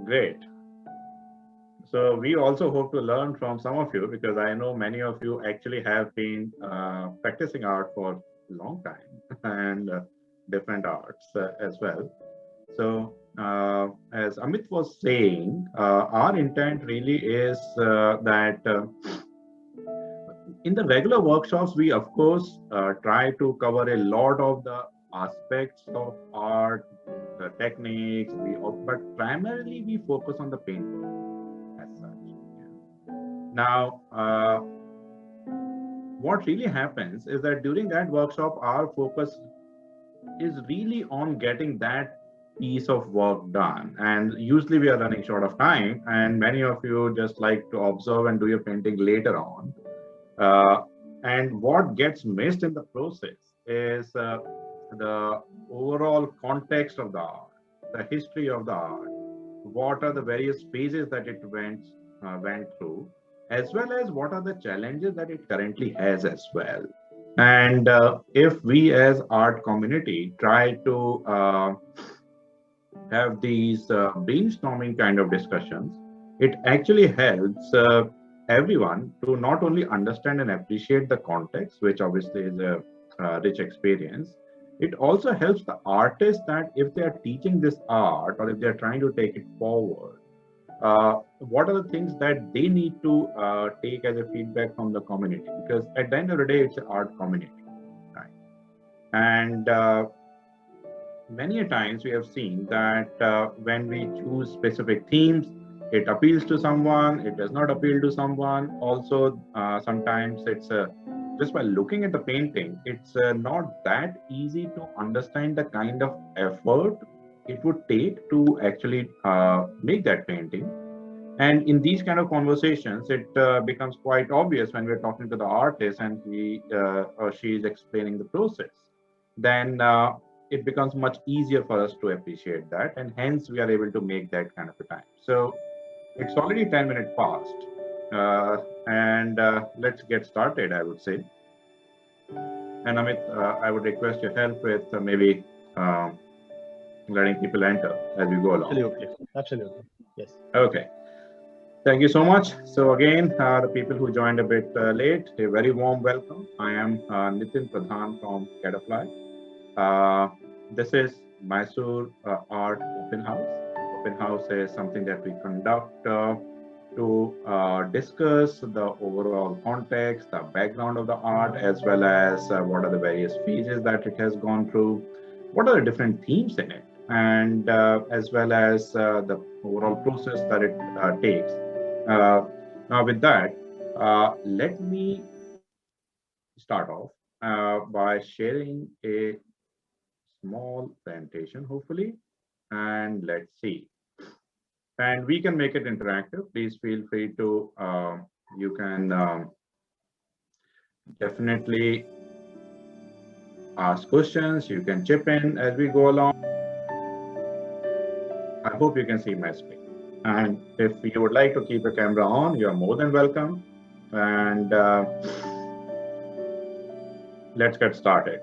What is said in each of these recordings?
Great. So we also hope to learn from some of you because I know many of you actually have been practicing art for a long time and different arts as well. So as Amit was saying, our intent really is that in the regular workshops, we of course try to cover a lot of the aspects of art, the techniques, but primarily we focus on the painting as such. Now, what really happens is that during that workshop, our focus is really on getting that piece of work done. And usually we are running short of time, and many of you just like to observe and do your painting later on. Uh, and what gets missed in the process is the overall context of the art, the history of the art, what are the various phases that it went through, as well as what are the challenges that it currently has as well. And if we as art community try to have these brainstorming kind of discussions, it actually helps everyone to not only understand and appreciate the context, which obviously is a rich experience. It also helps the artist that if they are teaching this art or if they are trying to take it forward, what are the things that they need to take as a feedback from the community? Because at the end of the day, it's an art community, right? And many a times we have seen that when we choose specific themes, it appeals to someone, it does not appeal to someone. Also, sometimes it's just by looking at the painting, it's not that easy to understand the kind of effort it would take to actually make that painting. And in these kind of conversations, it becomes quite obvious when we're talking to the artist and he or she is explaining the process. Then it becomes much easier for us to appreciate that, and hence we are able to make that kind of a time. So it's already 10 minutes past, and let's get started, I would say. And Amit, I would request your help with maybe letting people enter as we go along. Absolutely. Absolutely. Yes. Okay. Thank you so much. So again, the people who joined a bit late, a very warm welcome. I am Nitin Pradhan from Catafly. This is Mysore Art Open House. Open House is something that we conduct to discuss the overall context, the background of the art, as well as what are the various phases that it has gone through, what are the different themes in it, and as well as the overall process that it takes. Now, with that, let me start off by sharing a small presentation, hopefully, and let's see. And we can make it interactive. Please feel free to, you can definitely ask questions. You can chip in as we go along. I hope you can see my screen. And if you would like to keep the camera on, you're more than welcome. And let's get started.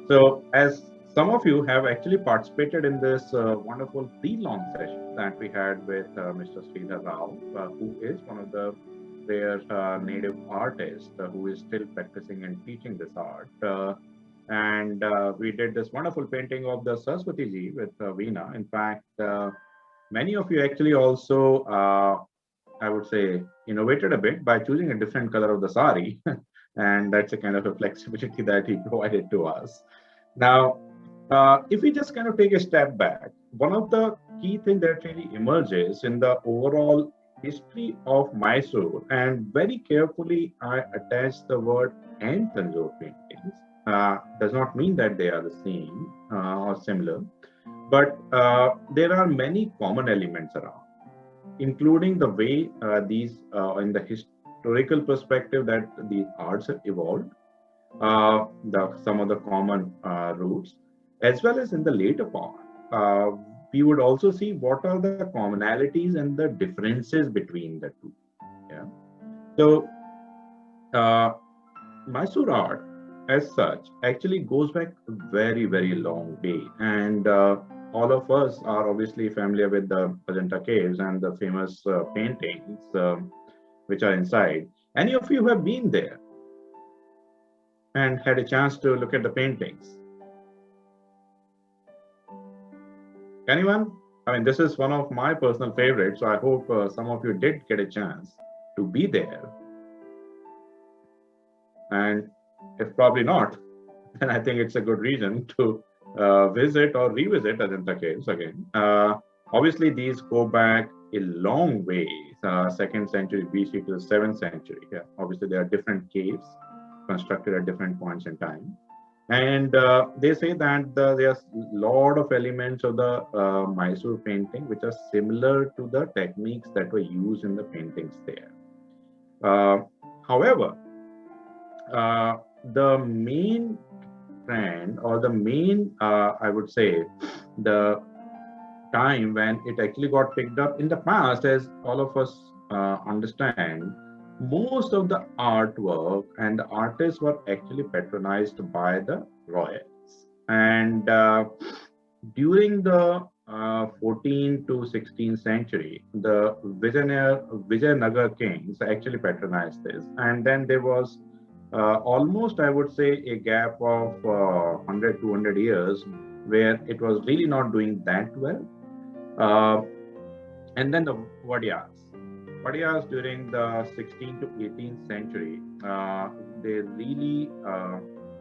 So as some of you have actually participated in this wonderful pre-launch session that we had with Mr. Sridhar Rao, who is one of the rare native artists who is still practicing and teaching this art. And we did this wonderful painting of the Saraswati Ji with Veena. In fact, many of you actually also, I would say, innovated a bit by choosing a different color of the sari. And that's a kind of a flexibility that he provided to us. Now, if we just kind of take a step back, one of the key things that really emerges in the overall history of Mysore, and very carefully I attach the word and Tanjore paintings, does not mean that they are the same or similar, but there are many common elements around, including the way these, in the historical perspective, that these arts have evolved, some of the common roots, as well as in the later part. We would also see what are the commonalities and the differences between the two. Yeah. So Mysore art, as such, actually goes back a very, very long way, and all of us are obviously familiar with the Ajanta caves and the famous paintings which are inside. Any of you have been there and had a chance to look at the paintings? Anyone? I mean, this is one of my personal favorites, so I hope some of you did get a chance to be there. And if probably not, then I think it's a good reason to visit or revisit Ajanta caves again. Obviously, these go back a long way, 2nd century BC to the 7th century. Yeah, obviously, there are different caves constructed at different points in time. And they say that there's a lot of elements of the Mysore painting which are similar to the techniques that were used in the paintings there. However, the main trend, or the main, I would say, the time when it actually got picked up in the past, as all of us understand, most of the artwork and the artists were actually patronized by the royals. And during the 14th to 16th century, the Vijayanagar kings actually patronized this. And then there was almost, I would say, a gap of 100, 200 years where it was really not doing that well. And then the Wadiyars. Wadiyars during the 16th to 18th century, they really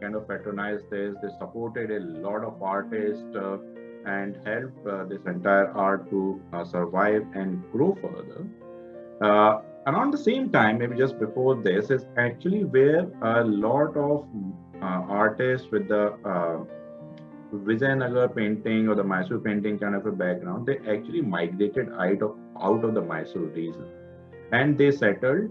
kind of patronized this. They supported a lot of artists and helped this entire art to survive and grow further. Around the same time, maybe just before this, is actually where a lot of artists with the Vijayanagar painting or the Mysore painting kind of a background, they actually migrated out of the Mysore region. And they settled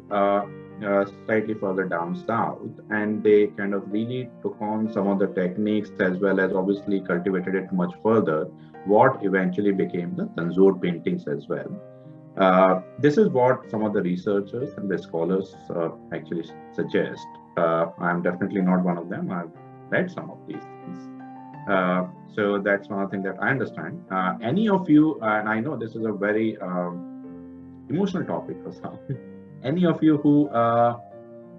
slightly further down south, and they kind of really took on some of the techniques as well as obviously cultivated it much further, what eventually became the Tanjore paintings as well. This is what some of the researchers and the scholars actually suggest. I'm definitely not one of them. I've read some of these things. So that's one thing that I understand. Any of you, and I know this is a very emotional topic for some. Any of you who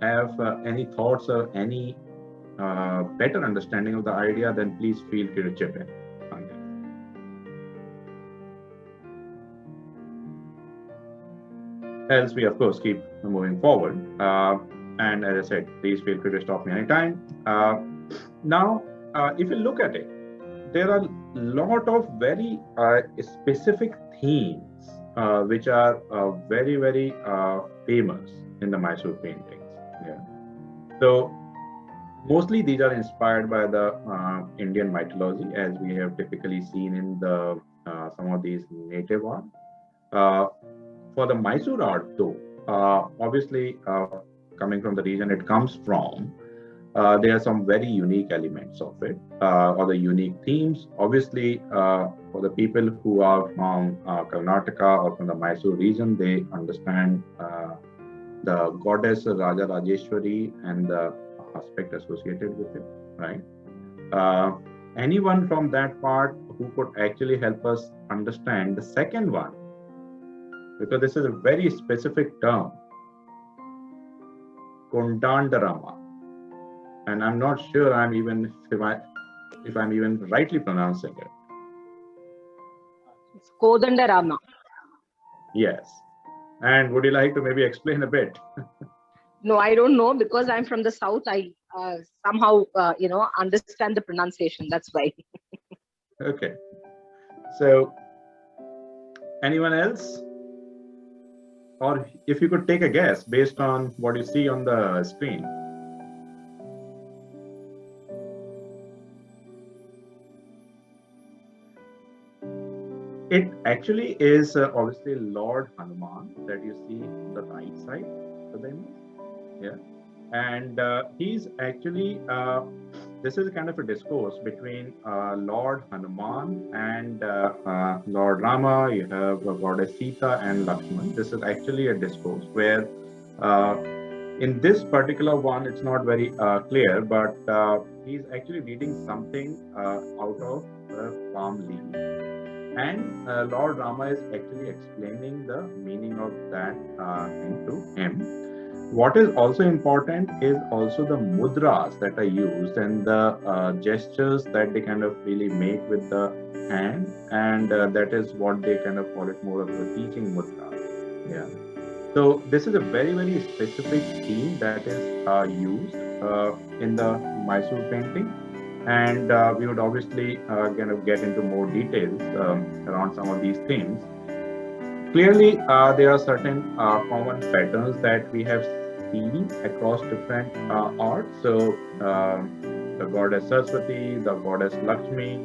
have any thoughts or any better understanding of the idea, then please feel free to chip in on this. Else we, of course, keep moving forward. And as I said, please feel free to stop me anytime. Now, if you look at it, there are a lot of very specific themes which are very, very famous in the Mysore paintings. Yeah. So mostly these are inspired by the Indian mythology, as we have typically seen in the some of these native art. For the Mysore art, though, obviously coming from the region it comes from, there are some very unique elements of it, or the unique themes. Obviously, for the people who are from Karnataka or from the Mysore region, they understand the goddess Raja Rajeshwari and the aspect associated with it, right? Anyone from that part who could actually help us understand the second one, because this is a very specific term, Kondandarama. And I'm not sure if I'm even rightly pronouncing it. It's Kodandarama. Yes. And would you like to maybe explain a bit? No, I don't know, because I'm from the south. I somehow understand the pronunciation. That's why. Okay. So, anyone else? Or if you could take a guess based on what you see on the screen. It actually is obviously Lord Hanuman that you see on the right side of the image. Yeah. And he's actually, this is a kind of a discourse between Lord Hanuman and Lord Rama. You have Goddess Sita and Lakshman. This is actually a discourse where In this particular one, it's not very clear, but he's actually reading something out of the palm leaf. And Lord Rama is actually explaining the meaning of that thing to him. What is also important is also the mudras that are used and the gestures that they kind of really make with the hand, and that is what they kind of call it more of a teaching mudra. Yeah. So this is a very, very specific theme that is used in the Mysore painting, and we would obviously kind of get into more details around some of these themes. Clearly, there are certain common patterns that we have seen across different arts. So the goddess Saraswati, the goddess Lakshmi,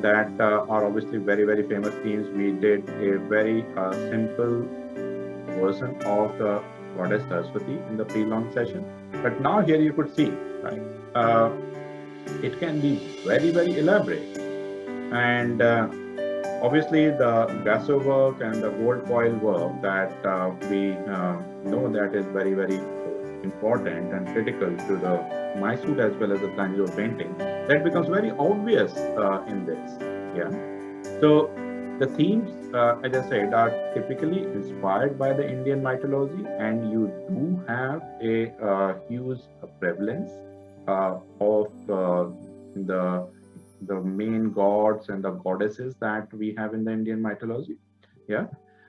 that are obviously very, very famous themes. We did a very simple version of the goddess Saraswati in the pre-launch session. But now here you could see, right? It can be very, very elaborate. And obviously the gesso work and the gold foil work that we know that is very, very important and critical to the Mysore as well as the Tanjore painting, that becomes very obvious in this. Yeah. So the themes, as I said, are typically inspired by the Indian mythology, and you do have a huge prevalence of the main gods and the goddesses that we have in the Indian mythology. Yeah.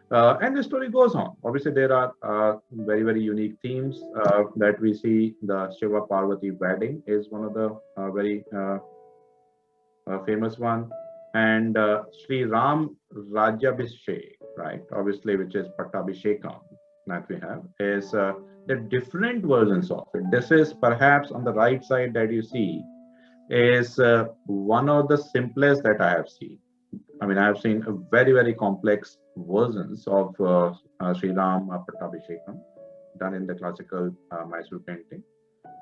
And the story goes on. Obviously, there are very, very unique themes that we see. The Shiva Parvati wedding is one of the very famous one. And Sri Ram Rajyabhishek, right? Obviously, which is Pattabhishekam that we have, is the different versions of it. This is perhaps on the right side that you see is one of the simplest that I have seen. I mean, I have seen a very, very complex versions of Sri Ram Pattabhishekam done in the classical Mysore painting.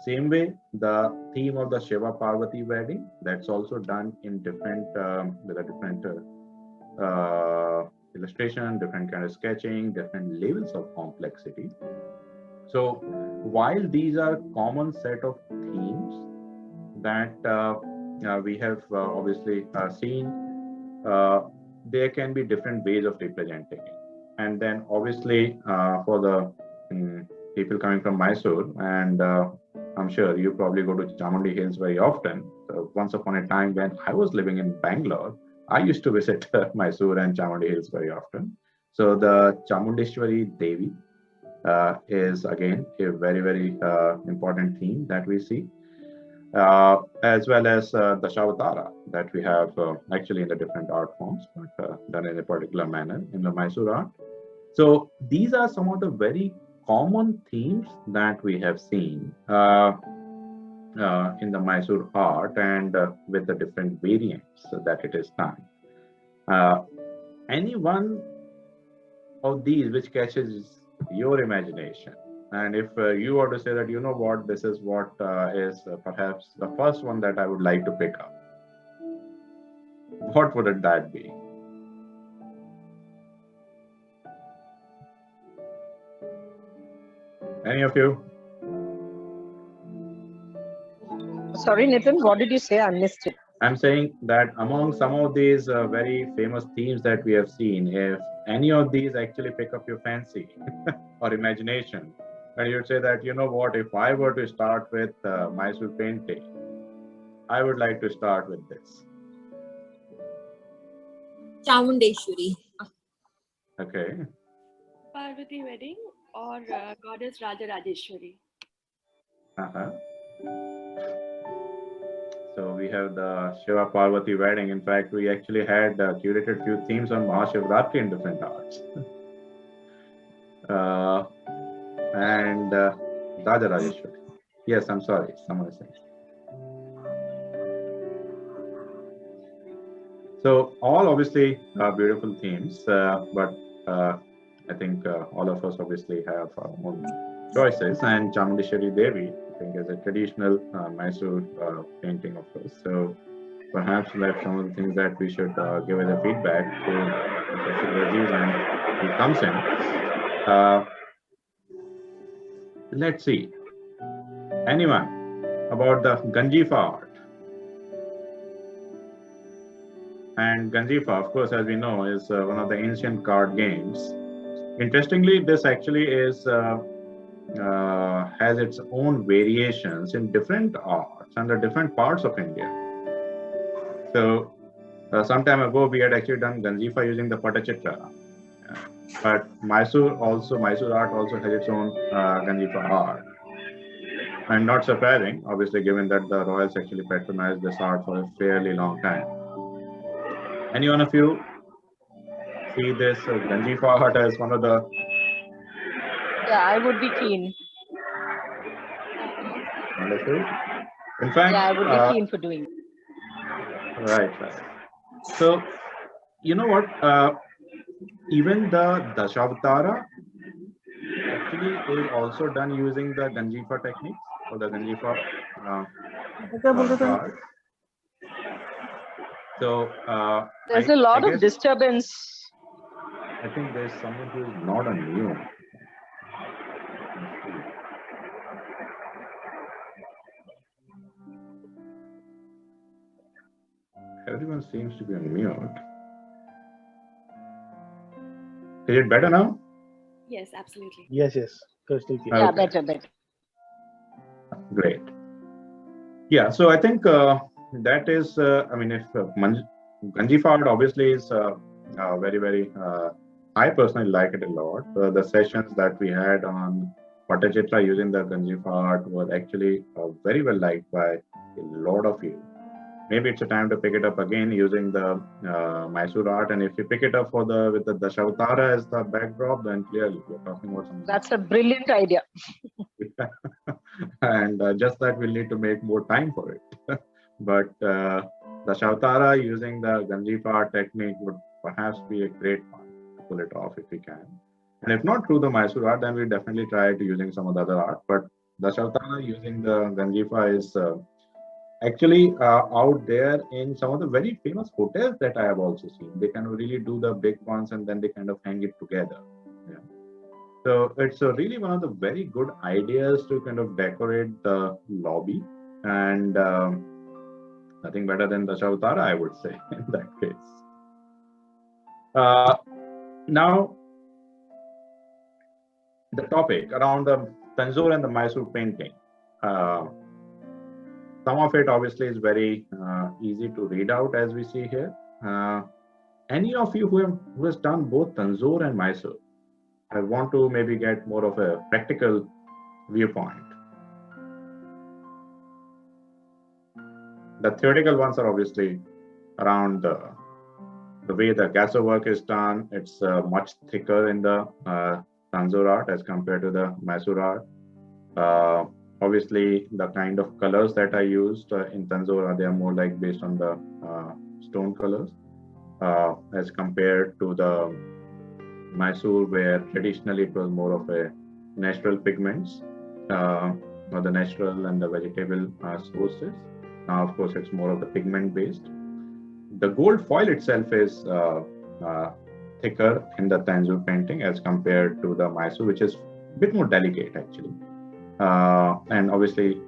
Same way, the theme of the Shiva Parvati wedding, that's also done in different, with a different illustration, different kind of sketching, different levels of complexity. So while these are common set of themes that we have obviously seen, there can be different ways of representing it. And then obviously for the people coming from Mysore, and I'm sure you probably go to Chamundi Hills very often. So once upon a time when I was living in Bangalore, I used to visit Mysore and Chamundi Hills very often. So the Chamundeshwari Devi is again a very, very important theme that we see. As well as the Dashavatara that we have actually in the different art forms, but done in a particular manner in the Mysore art. So these are some of the very common themes that we have seen in the Mysore art, and with the different variants that it is done. Any one of these which catches your imagination? And if you were to say that, you know what, this is what is perhaps the first one that I would like to pick up, what would that be? Any of you? Sorry, Nitin, what did you say? I missed it. I'm saying that among some of these very famous themes that we have seen, if any of these actually pick up your fancy or imagination, and you'd say that, you know what, if I were to start with Mysore painting, I would like to start with this. Chamundeshwari. Okay. Parvati wedding or goddess Raja Rajeshwari. So we have the Shiva Parvati wedding. In fact, we actually had curated few themes on Mahashivratri in different arts. And Raja Rajeshwari. Yes, I'm sorry, someone is saying. So all obviously beautiful themes, but I think all of us obviously have our own choices, and Chamundeshwari Devi, I think, is a traditional Mysore painting of course. So perhaps that's some of the things that we should give as a feedback to Mr. Rajiv when he comes in. Let's see. Anyone about the Ganjifa art? And Ganjifa, of course, as we know, is one of the ancient card games. Interestingly, this actually is has its own variations in different arts and the different parts of India. So, some time ago, we had actually done Ganjifa using the Patachitra. But Mysore art also has its own Ganjifa art. And not surprising, obviously, given that the royals actually patronized this art for a fairly long time. Any one of you see this Ganjifa art as one of the... Yeah, I would be keen. Wonderful. In fact, Yeah, I would be keen for doing. Right. So, you know what? Even the Dashavatara actually is also done using the Ganjifa techniques or the Ganjifa art. So There's a lot of disturbance. I think there's someone who is not on mute. Everyone seems to be on mute. Is it better now? Yes, absolutely. Yes, yes. Crystal clear. Yeah, Okay. better. Great. Yeah, so I think that is, I mean, if Ganjifa art obviously is very, very, I personally like it a lot. The sessions that we had on Patachitra using the Ganjifa art were actually very well liked by a lot of you. Maybe it's a time to pick it up again using the Mysore art, and if you pick it up with the Dashavatara as the backdrop, then clearly we're talking about something. That's a brilliant idea. And just that we'll need to make more time for it. But Dashavatara using the Ganjifa art technique would perhaps be a great one to pull it off if we can. And if not through the Mysore art, then we definitely try to using some of the other art. But Dashavatara using the Ganjifa is actually out there in some of the very famous hotels that I have also seen. They can really do the big ones and then they kind of hang it together. Yeah. So it's really one of the very good ideas to kind of decorate the lobby, and nothing better than Dashavatara, I would say, in that case. Now, the topic around the Tanjore and the Mysore painting. Some of it obviously is very easy to read out as we see here. Any of you who has done both Tanjore and Mysore, I want to maybe get more of a practical viewpoint. The theoretical ones are obviously around the way the gesso work is done. It's much thicker in the Tanjore art as compared to the Mysore art. Obviously, the kind of colors that I used in Tanjore, they are more like based on the stone colors as compared to the Mysore, where traditionally it was more of a natural pigments or the natural and the vegetable sources. Now, of course, it's more of the pigment based. The gold foil itself is thicker in the Tanjore painting as compared to the Mysore, which is a bit more delicate actually. And obviously,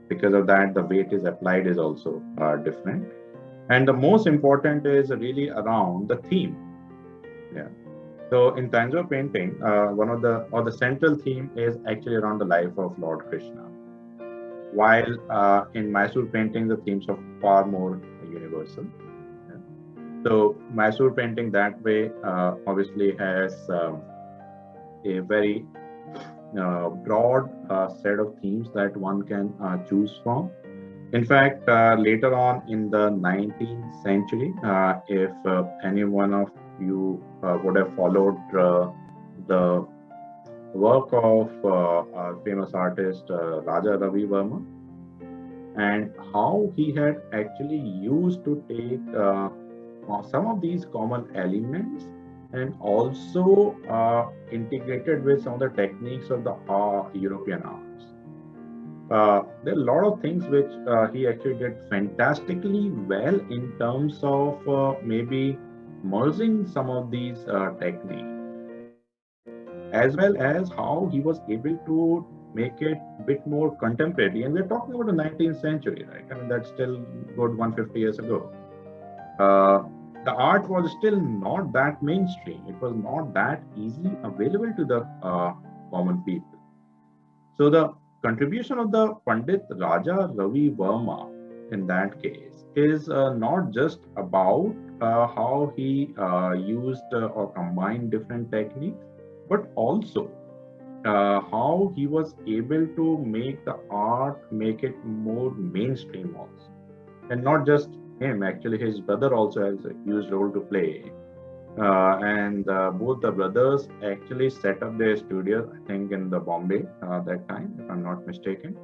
because of that, the weight is applied is also different. And the most important is really around the theme. Yeah. So in Tanjore painting, the central theme is actually around the life of Lord Krishna. While in Mysore painting, the themes are far more universal. Yeah. So Mysore painting that way obviously has a very broad set of themes that one can choose from. In fact, later on in the 19th century, if any one of you would have followed the work of our famous artist Raja Ravi Verma, and how he had actually used to take some of these common elements and also integrated with some of the techniques of the European arts. There are a lot of things which he actually did fantastically well in terms of maybe merging some of these techniques, as well as how he was able to make it a bit more contemporary. And we're talking about the 19th century, right? I mean, that's still good 150 years ago. The art was still not that mainstream. It was not that easily available to the common people. So the contribution of the Pandit Raja Ravi Verma in that case is not just about how he used or combined different techniques, but also how he was able to make the art, make it more mainstream also. And not just him, actually his brother also has a huge role to play. And both the brothers actually set up their studio, I think in the Bombay that time, if I'm not mistaken.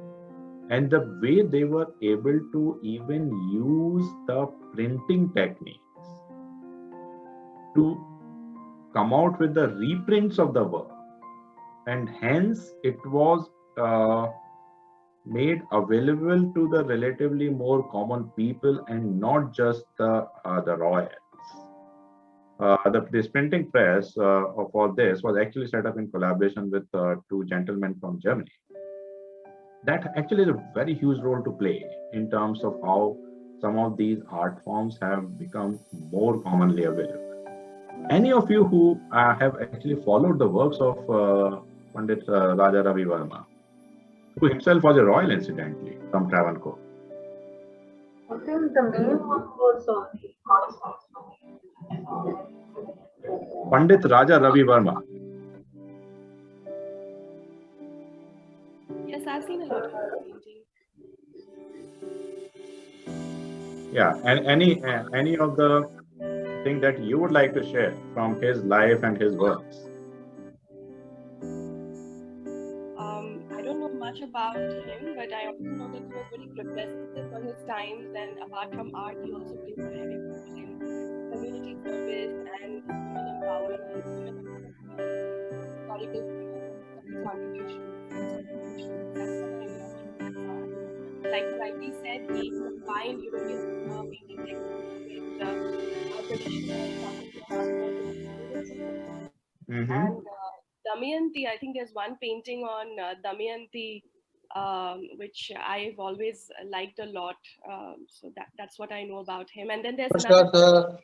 And the way they were able to even use the printing techniques to come out with the reprints of the work, and hence it was made available to the relatively more common people and not just the royals. This printing press for this was actually set up in collaboration with two gentlemen from Germany. That actually is a very huge role to play in terms of how some of these art forms have become more commonly available. Any of you who have actually followed the works of Pandit Raja Ravi Verma, who himself was a royal incidentally from Travancore? I think the main one was Pandit Raja Ravi Verma. Yes, I've seen a lot of painting. Yeah, and any of the thing that you would like to share from his life and his works? I don't know much about him, but I also know that he was very representative for his times, and apart from art, he also played a heavy role in community service and women empowerment, women historical contributions. That's what I know. Like you rightly said, he combined European painting techniques with traditional and Damayanti. I think there's one painting on Damayanti which I've always liked a lot. So that's what I know about him. And then there's another.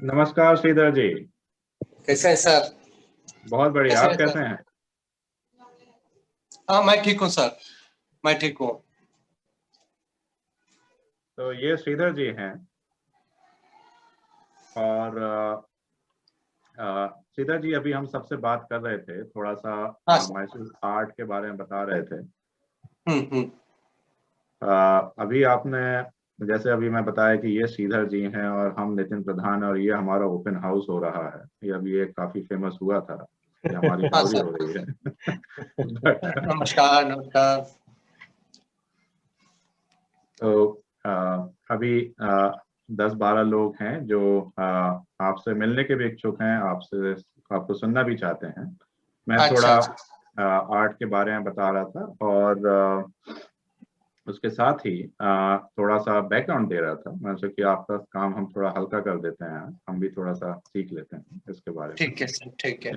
नमस्कार श्रीधर जी, कैसे हैं sir? बहुत बढ़िया, आप कैसे हैं? हाँ, मैं ठीक हूँ सर, मैं ठीक हूँ। तो ये श्रीधर जी हैं और श्रीधर जी अभी हम सबसे बात कर रहे थे, थोड़ा सा मैसूर आर्ट के बारे में बता रहे थे। अभी आपने जैसे अभी मैं बताया कि ये श्रीधर जी हैं और हम नितिन प्रधान, और ये हमारा ओपन हाउस हो रहा है। ये अभी एक काफी फेमस हुआ था, ये हमारी चोरी हो रही है। नमस्कार नमस्कार। तो अभी 10-12 लोग हैं जो आपसे मिलने के भी इच्छुक हैं, आपको सुनना भी चाहते हैं। मैं थोड़ा आर्ट के बारे में बता रहा था और उसके साथ ही थोड़ा सा बैकग्राउंड दे रहा था। मैं सोचा कि आपका काम हम थोड़ा हल्का कर देते हैं, हम भी थोड़ा सा सीख लेते हैं इसके बारे में। ठीक है सर, ठीक है।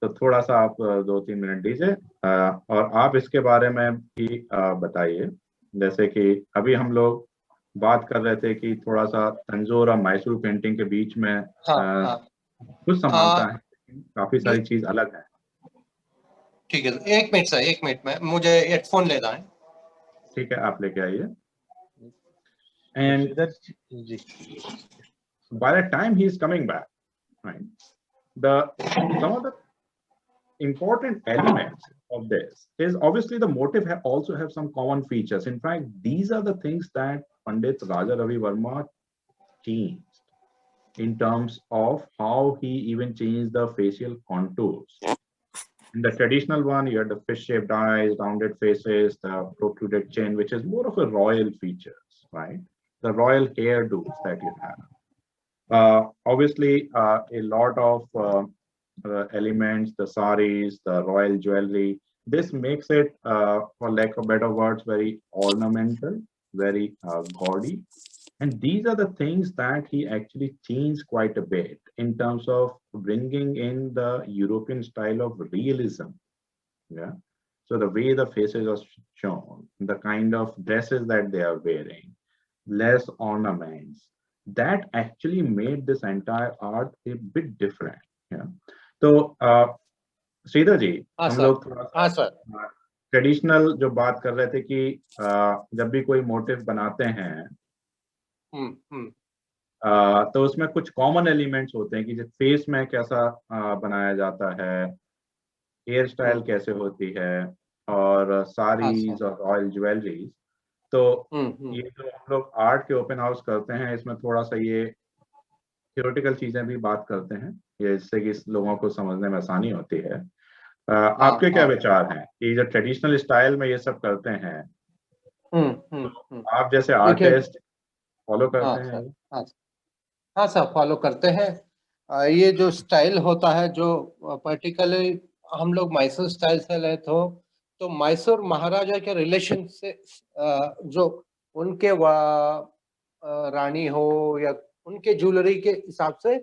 तो थोड़ा सा आप 2-3 मिनट दीजिए और आप इसके बारे में भी बताइए। जैसे कि अभी हम लोग बात कर रहे थे कि थोड़ा सा तंजौर और मैसूर पेंटिंग के बीच में कुछ समानता है, काफी सारी चीज अलग है। ठीक है, एक मिनट सर, एक मिनट में मुझे हेडफोन लेना है। ठीक है, आप लेके आइए। And by the time he is coming back, right, some of the important elements of this is obviously the motive also have some common features. In fact, these are the things that Pandit Raja Ravi Verma changed in terms of how he even changed the facial contours. In the traditional one, you had the fish-shaped eyes, rounded faces, the protruded chin, which is more of a royal features, right? The royal hairdos that you have. Obviously, a lot of elements, the saris, the royal jewelry. This makes it, for lack of better words, very ornamental, very gaudy. And these are the things that he actually changed quite a bit in terms of bringing in the European style of realism Yeah. So the way the faces are shown, the kind of dresses that they are wearing, less ornaments, that actually made this entire art a bit different. Yeah. तो श्रीधर जी, हाँ हम sir, लोग थोड़ा हाँ सा sir, traditional जो बात कर रहे थे कि जब भी कोई मोटिव बनाते हैं हम्म, तो उसमें कुछ कॉमन एलिमेंट्स होते हैं कि फेस में कैसा बनाया जाता है, हेयर स्टाइल हम्म, कैसे होती है, और हाँ सर, साड़ीज और रॉयल ज्वेलरीज। तो हम्म, ये जो हम लोग आर्ट के ओपन हाउस करते हैं, इसमें थोड़ा सा ये थियोरेटिकल चीजें भी बात करते हैं, ये इससे कि लोगों को समझने में आसानी होती है। हाँ आपके क्या हाँ, विचार हैं कि जो ट्रेडिशनल स्टाइल में ये सब करते हैं, हम्म। आप जैसे देखिए, आर्टिस्ट फॉलो हाँ करते हैं? सर, हाँ हाँ सर, फॉलो करते हैं। ये जो स्टाइल होता है, जो पर्टिकुलरली हम लोग मैसूर स्टाइल से ले तो मैसूर महाराजा के रिलेशन से जो उनके रानी हो या उनके ज्वेलरी के हिसाब से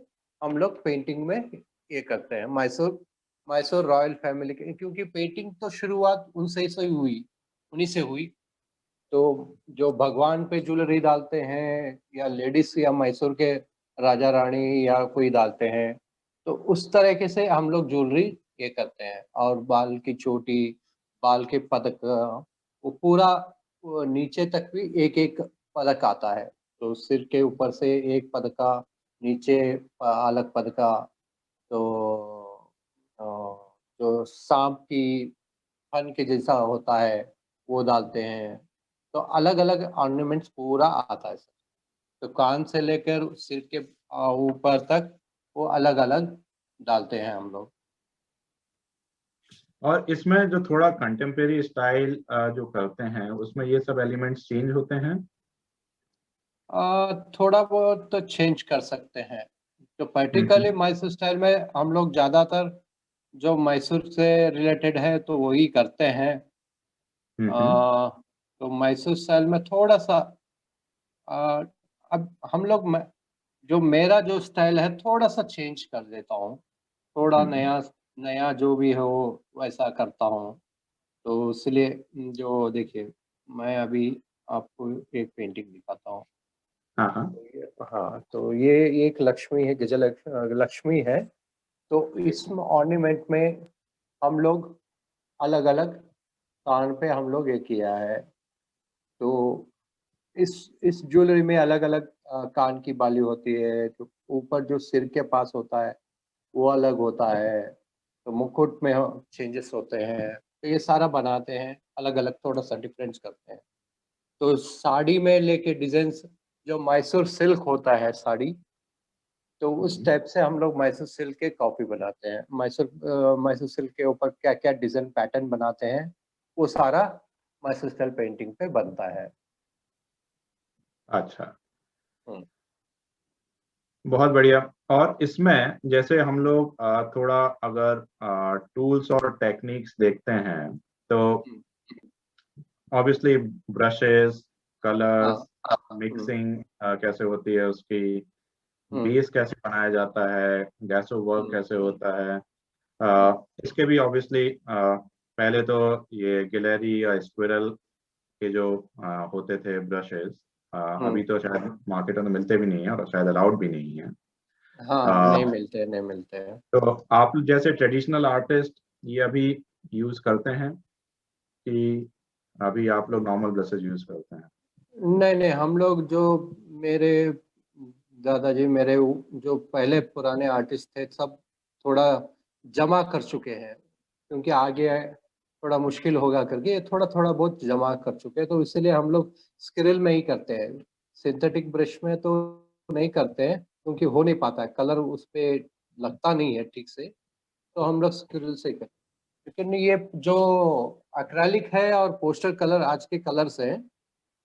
हम लोग पेंटिंग में ये करते हैं। मैसूर मैसूर रॉयल फैमिली के, क्योंकि पेंटिंग तो शुरुआत उनसे से हुई, उन्हीं से हुई। तो जो भगवान पे ज्वेलरी डालते हैं या लेडीज या मैसूर के राजा रानी या कोई डालते हैं, तो उस तरीके से हम लोग ज्वेलरी ये करते हैं। और बाल की चोटी, बाल के पदक, वो पूरा वो नीचे तक भी एक एक पदक आता है। तो सिर के ऊपर से एक पदका, नीचे अलग पदका। तो अ, जो सांप की फन के जैसा होता है वो डालते हैं। तो अलग अलग ऑर्नामेंट्स पूरा आता है सर। तो कान से लेकर सिर के ऊपर तक वो अलग अलग डालते हैं हम लोग। और इसमें जो थोड़ा कंटेम्प्रेरी स्टाइल जो करते हैं, उसमें ये सब एलिमेंट्स चेंज होते हैं? थोड़ा बहुत तो चेंज कर सकते हैं। तो पर्टिकुलरली हम्म, मैसूर स्टाइल में हम लोग ज़्यादातर जो मैसूर से रिलेटेड है तो वही करते हैं। हम्म, तो मैसूर स्टाइल में थोड़ा सा अ, अब हम लोग जो मेरा जो स्टाइल है थोड़ा सा चेंज कर देता हूँ। थोड़ा हम्म। नया नया जो भी हो वैसा करता हूँ। तो इसलिए जो देखिए, मैं अभी आपको एक पेंटिंग दिखाता हूँ। हाँ, हाँ। हाँ, तो ये एक लक्ष्मी है, लक्ष्मी है। तो इस ऑर्नामेंट में हम लोग अलग अलग कान पे हम लोग ये किया है। तो इस ज्वेलरी में अलग अलग कान की बाली होती है। जो ऊपर जो सिर के पास होता है वो अलग होता है। तो मुकुट में चेंजेस होते हैं। तो ये सारा बनाते हैं, अलग अलग थोड़ा सा डिफरेंस करते हैं। तो साड़ी में लेके डिजाइन, जो मैसूर सिल्क होता है साड़ी, तो उस टाइप से हम लोग मैसूर सिल्क के कॉपी बनाते हैं। मैसूर सिल्क के ऊपर क्या क्या डिजाइन पैटर्न बनाते हैं वो सारा मैसूर स्टाइल पेंटिंग पे बनता है। अच्छा, हम्म, बहुत बढ़िया। और इसमें जैसे हम लोग थोड़ा अगर टूल्स और टेक्निक्स देखते हैं, तो हम्म, ऑब्वियसली ब्रशेस, हाँ, कलर्स, हम्म, मिक्सिंग कैसे होती है उसकी, हम्म, बेस कैसे बनाया जाता है, गैसो वर्क हम्म, कैसे होता है। हम्म, इसके भी ऑब्वियसली पहले तो ये गिलहरी या स्क्विरल के जो होते थे ब्रशेस, हम्म, अभी तो शायद मार्केट में मिलते भी नहीं है और शायद अलाउड भी नहीं है। हाँ, नहीं मिलते, नहीं मिलते हैं। तो आप जैसे ट्रेडिशनल आर्टिस्ट ये अभी यूज करते हैं कि अभी आप लोग नॉर्मल ब्रशेस यूज करते हैं? नहीं नहीं, हम लोग जो मेरे दादाजी, मेरे जो पहले पुराने आर्टिस्ट थे सब थोड़ा जमा कर चुके हैं। क्योंकि आगे थोड़ा मुश्किल होगा करके ये थोड़ा थोड़ा बहुत जमा कर चुके हैं। तो इसलिए हम लोग स्क्रिल में ही करते हैं। सिंथेटिक ब्रश में तो नहीं करते हैं, क्योंकि हो नहीं पाता है, कलर उस पे लगता नहीं है ठीक से। तो हम लोग स्क्रिल से ही करते हैं। लेकिन ये जो एक्रेलिक है और पोस्टर कलर आज के कलर्स हैं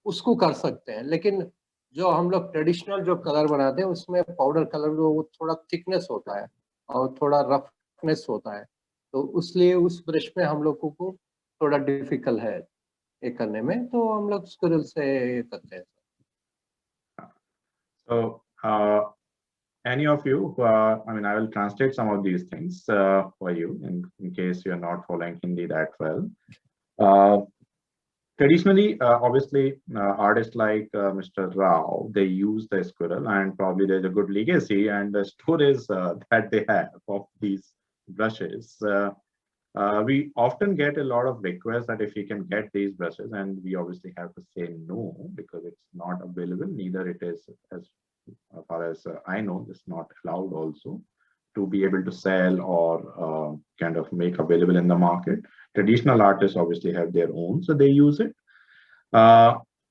उसको कर सकते हैं। लेकिन जो हम लोग ट्रेडिशनल जो कलर बनाते हैं उसमें पाउडर कलर वो थोड़ा थिकनेस होता है और थोड़ा रफनेस होता है। तो इसलिए उस ब्रश में हम लोगों को थोड़ा डिफिकल्ट है ये करने में। तो हम लोग स्क्रिल से ये करते हैं। तो any of you who are, I mean, I will translate some of these things for you in case you're not following Hindi that well. Traditionally, obviously, artists like Mr. Rao, they use the squirrel, and probably there's a good legacy and the stories that they have of these brushes. We often get a lot of requests that if we can get these brushes, and we obviously have to say no because it's not available. Neither it is, as far as I know, it's not allowed also to be able to sell or kind of make available in the market. Traditional artists obviously have their own, so they use it.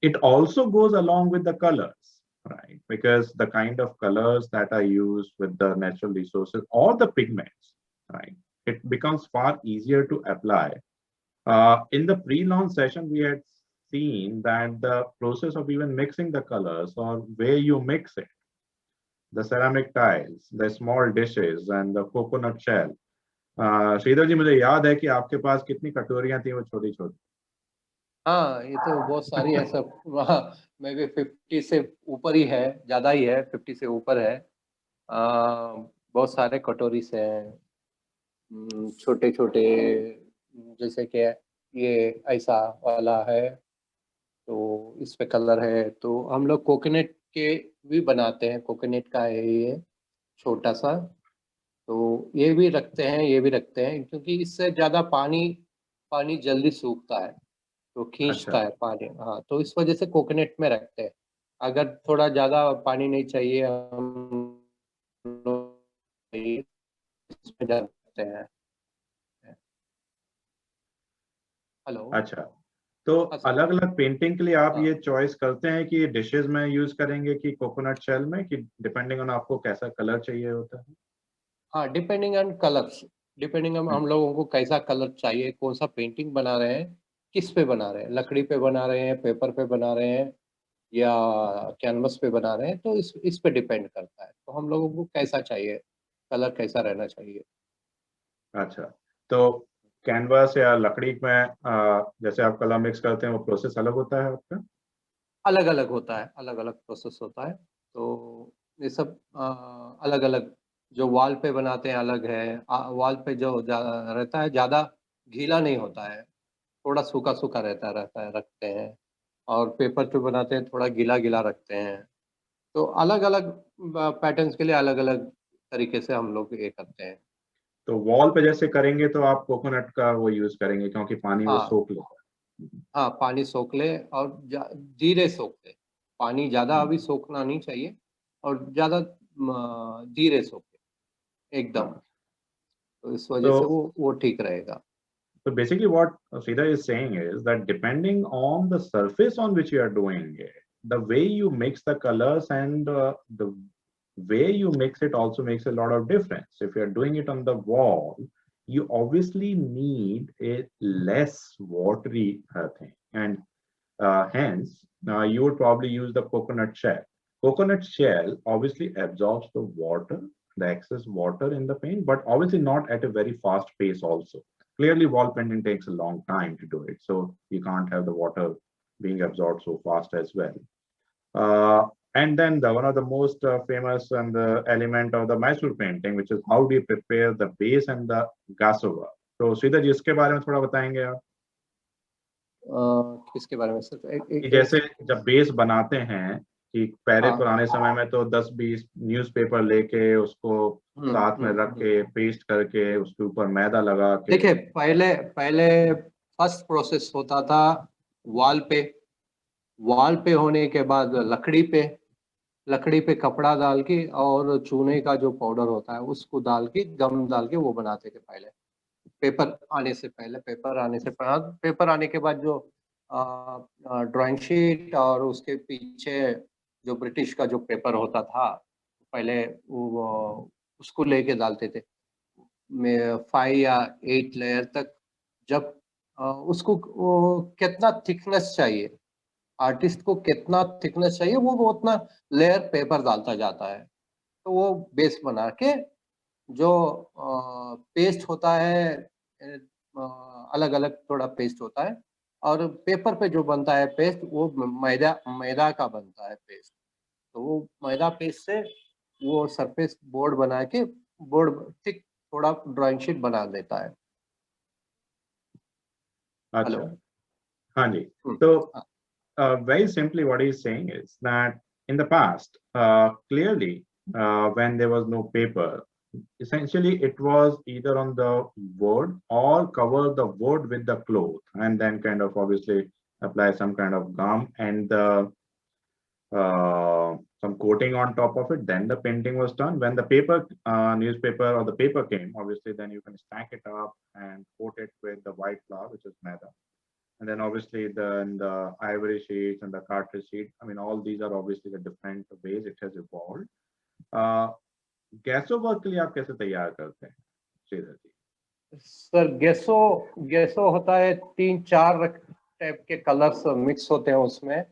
It also goes along with the colors, right? Because the kind of colors that are used with the natural resources or the pigments, right? It becomes far easier to apply. In the pre-launch session, we had seen that the process of even mixing the colors or where you mix it, the ceramic tiles, the small dishes, and the coconut shell. Shridhar जी, मुझे याद है कि आपके पास कितनी कटोरियां थी वो छोटी छोटी. हाँ, ये तो बहुत सारी है सब. वहाँ में भी 50 से ऊपर ही है, ज़्यादा ही है, 50 से ऊपर है. बहुत सारे कटोरी से हैं, छोटे छोटे, जैसे कि ये ऐसा वाला है तो इस पे कलर है. तो हम लोग कोकोनट के भी बनाते हैं, कोकोनट का है ये छोटा सा, तो ये भी रखते हैं, ये भी रखते हैं, क्योंकि इससे ज़्यादा पानी जल्दी सूखता है तो खींचता है पानी. हाँ, तो इस वजह से कोकोनट में रखते हैं. अगर थोड़ा ज़्यादा पानी नहीं चाहिए हम लोग इसमें डालते हैं. हेलो. अच्छा, तो अलग अलग पेंटिंग के लिए आप हाँ. ये चॉइस करते हैं कि डिशेस में यूज करेंगे कि कोकोनट शेल में, कि डिपेंडिंग ऑन आपको कैसा कलर चाहिए होता है? हाँ, depending on colours, depending on हम लोगों को कैसा कलर चाहिए, कौन सा पेंटिंग बना रहे हैं, किस पे बना रहे हैं, लकड़ी पे बना रहे हैं, पेपर पे बना रहे हैं या कैनवस पे बना रहे हैं, तो इस पे डिपेंड करता है. तो हम लोगों को कैसा चाहिए, कलर कैसा रहना चाहिए. अच्छा, तो कैनवास या लकड़ी में जैसे आप कलर मिक्स करते हैं, वो प्रोसेस अलग होता है आपका? अलग अलग होता है, अलग अलग प्रोसेस होता है. तो ये सब अलग अलग, जो वॉल पे बनाते हैं अलग है. वॉल पे जो रहता है ज़्यादा गीला नहीं होता है, थोड़ा सूखा सूखा रहता है रखते हैं. और पेपर पे बनाते हैं थोड़ा गीला गीला रखते हैं. तो अलग अलग पैटर्न्स के लिए अलग अलग तरीके से हम लोग ये करते हैं. तो वॉल पे जैसे करेंगे तो आप कोकोनट का वो यूज करेंगे क्योंकि पानी वो हाँ. सोख लेता है. हाँ, पानी सोख ले और धीरे सोख ले. पानी ज़्यादा अभी सोखना नहीं चाहिए और ज़्यादा धीरे सोखे एकदम. तो इस वजह से वो ठीक रहेगा. So basically what Sridhar is saying is that depending on the surface on which you are doing it, the way you mix the colors and the way you mix it also makes a lot of difference. If you're doing it on the wall, you obviously need a less watery thing, and hence you would probably use the coconut shell. Coconut shell obviously absorbs the water, the excess water in the paint, but obviously not at a very fast pace also. Clearly, wall painting takes a long time to do it, so you can't have the water being absorbed so fast as well. And then one of the most famous and the element of the Mysore painting, which is how do you prepare the base and the gassova. So Sridhar जी, इसके बारे में थोड़ा बताएंगे आप? किसके बारे में sir? जैसे जब बेस बनाते हैं कि पहले पुराने समय में तो 10-20 न्यूज़पेपर लेके उसको साथ में रख के पेस्ट करके उसके ऊपर मैदा लगा के. देखिए, पहले फर्स्ट प्रोसेस होता था वॉल पे होने के बाद लकड़ी पे कपड़ा डाल के और चूने का जो पाउडर होता है उसको डाल के, गम डाल के वो बनाते थे पहले. पेपर आने के बाद जो ड्राइंग शीट और उसके पीछे जो ब्रिटिश का जो पेपर होता था पहले, वो उसको लेके डालते थे 5 या 8 लेयर तक. जब उसको कितना थिकनेस चाहिए, आर्टिस्ट को कितना थिकनेस चाहिए, वो उतना लेयर पेपर डालता जाता है. तो वो बेस बना के जो पेस्ट होता है, अलग अलग थोड़ा पेस्ट होता है, और पेपर पे जो बनता है पेस्ट वो मैदा का बनता है पेस्ट. तो वो मैदा पेस्ट से वो सरफेस बोर्ड बना के बोर्ड थिक थोड़ा ड्राइंग शीट बना देता है। अच्छा, हेलो। हाँ जी। हम्म, तो हाँ। very simply what he's saying is that in the past, clearly, when there was no paper, essentially it was either on the board or cover the board with the cloth and then kind of obviously apply some kind of gum and the some coating on top of it. Then the painting was done. When the paper, newspaper or the paper came, obviously then you can stack it up and coat it with the white flour, which is maida. And then obviously the ivory sheets and the cartridge sheet. I mean, all these are obviously the different ways it has evolved. गैसो work के लिए आप कैसे तैयार करते हैं श्रीधर जी? Sir गेसो होता है 3-4 टाइप के कलर्स मिक्स होते हैं उसमें।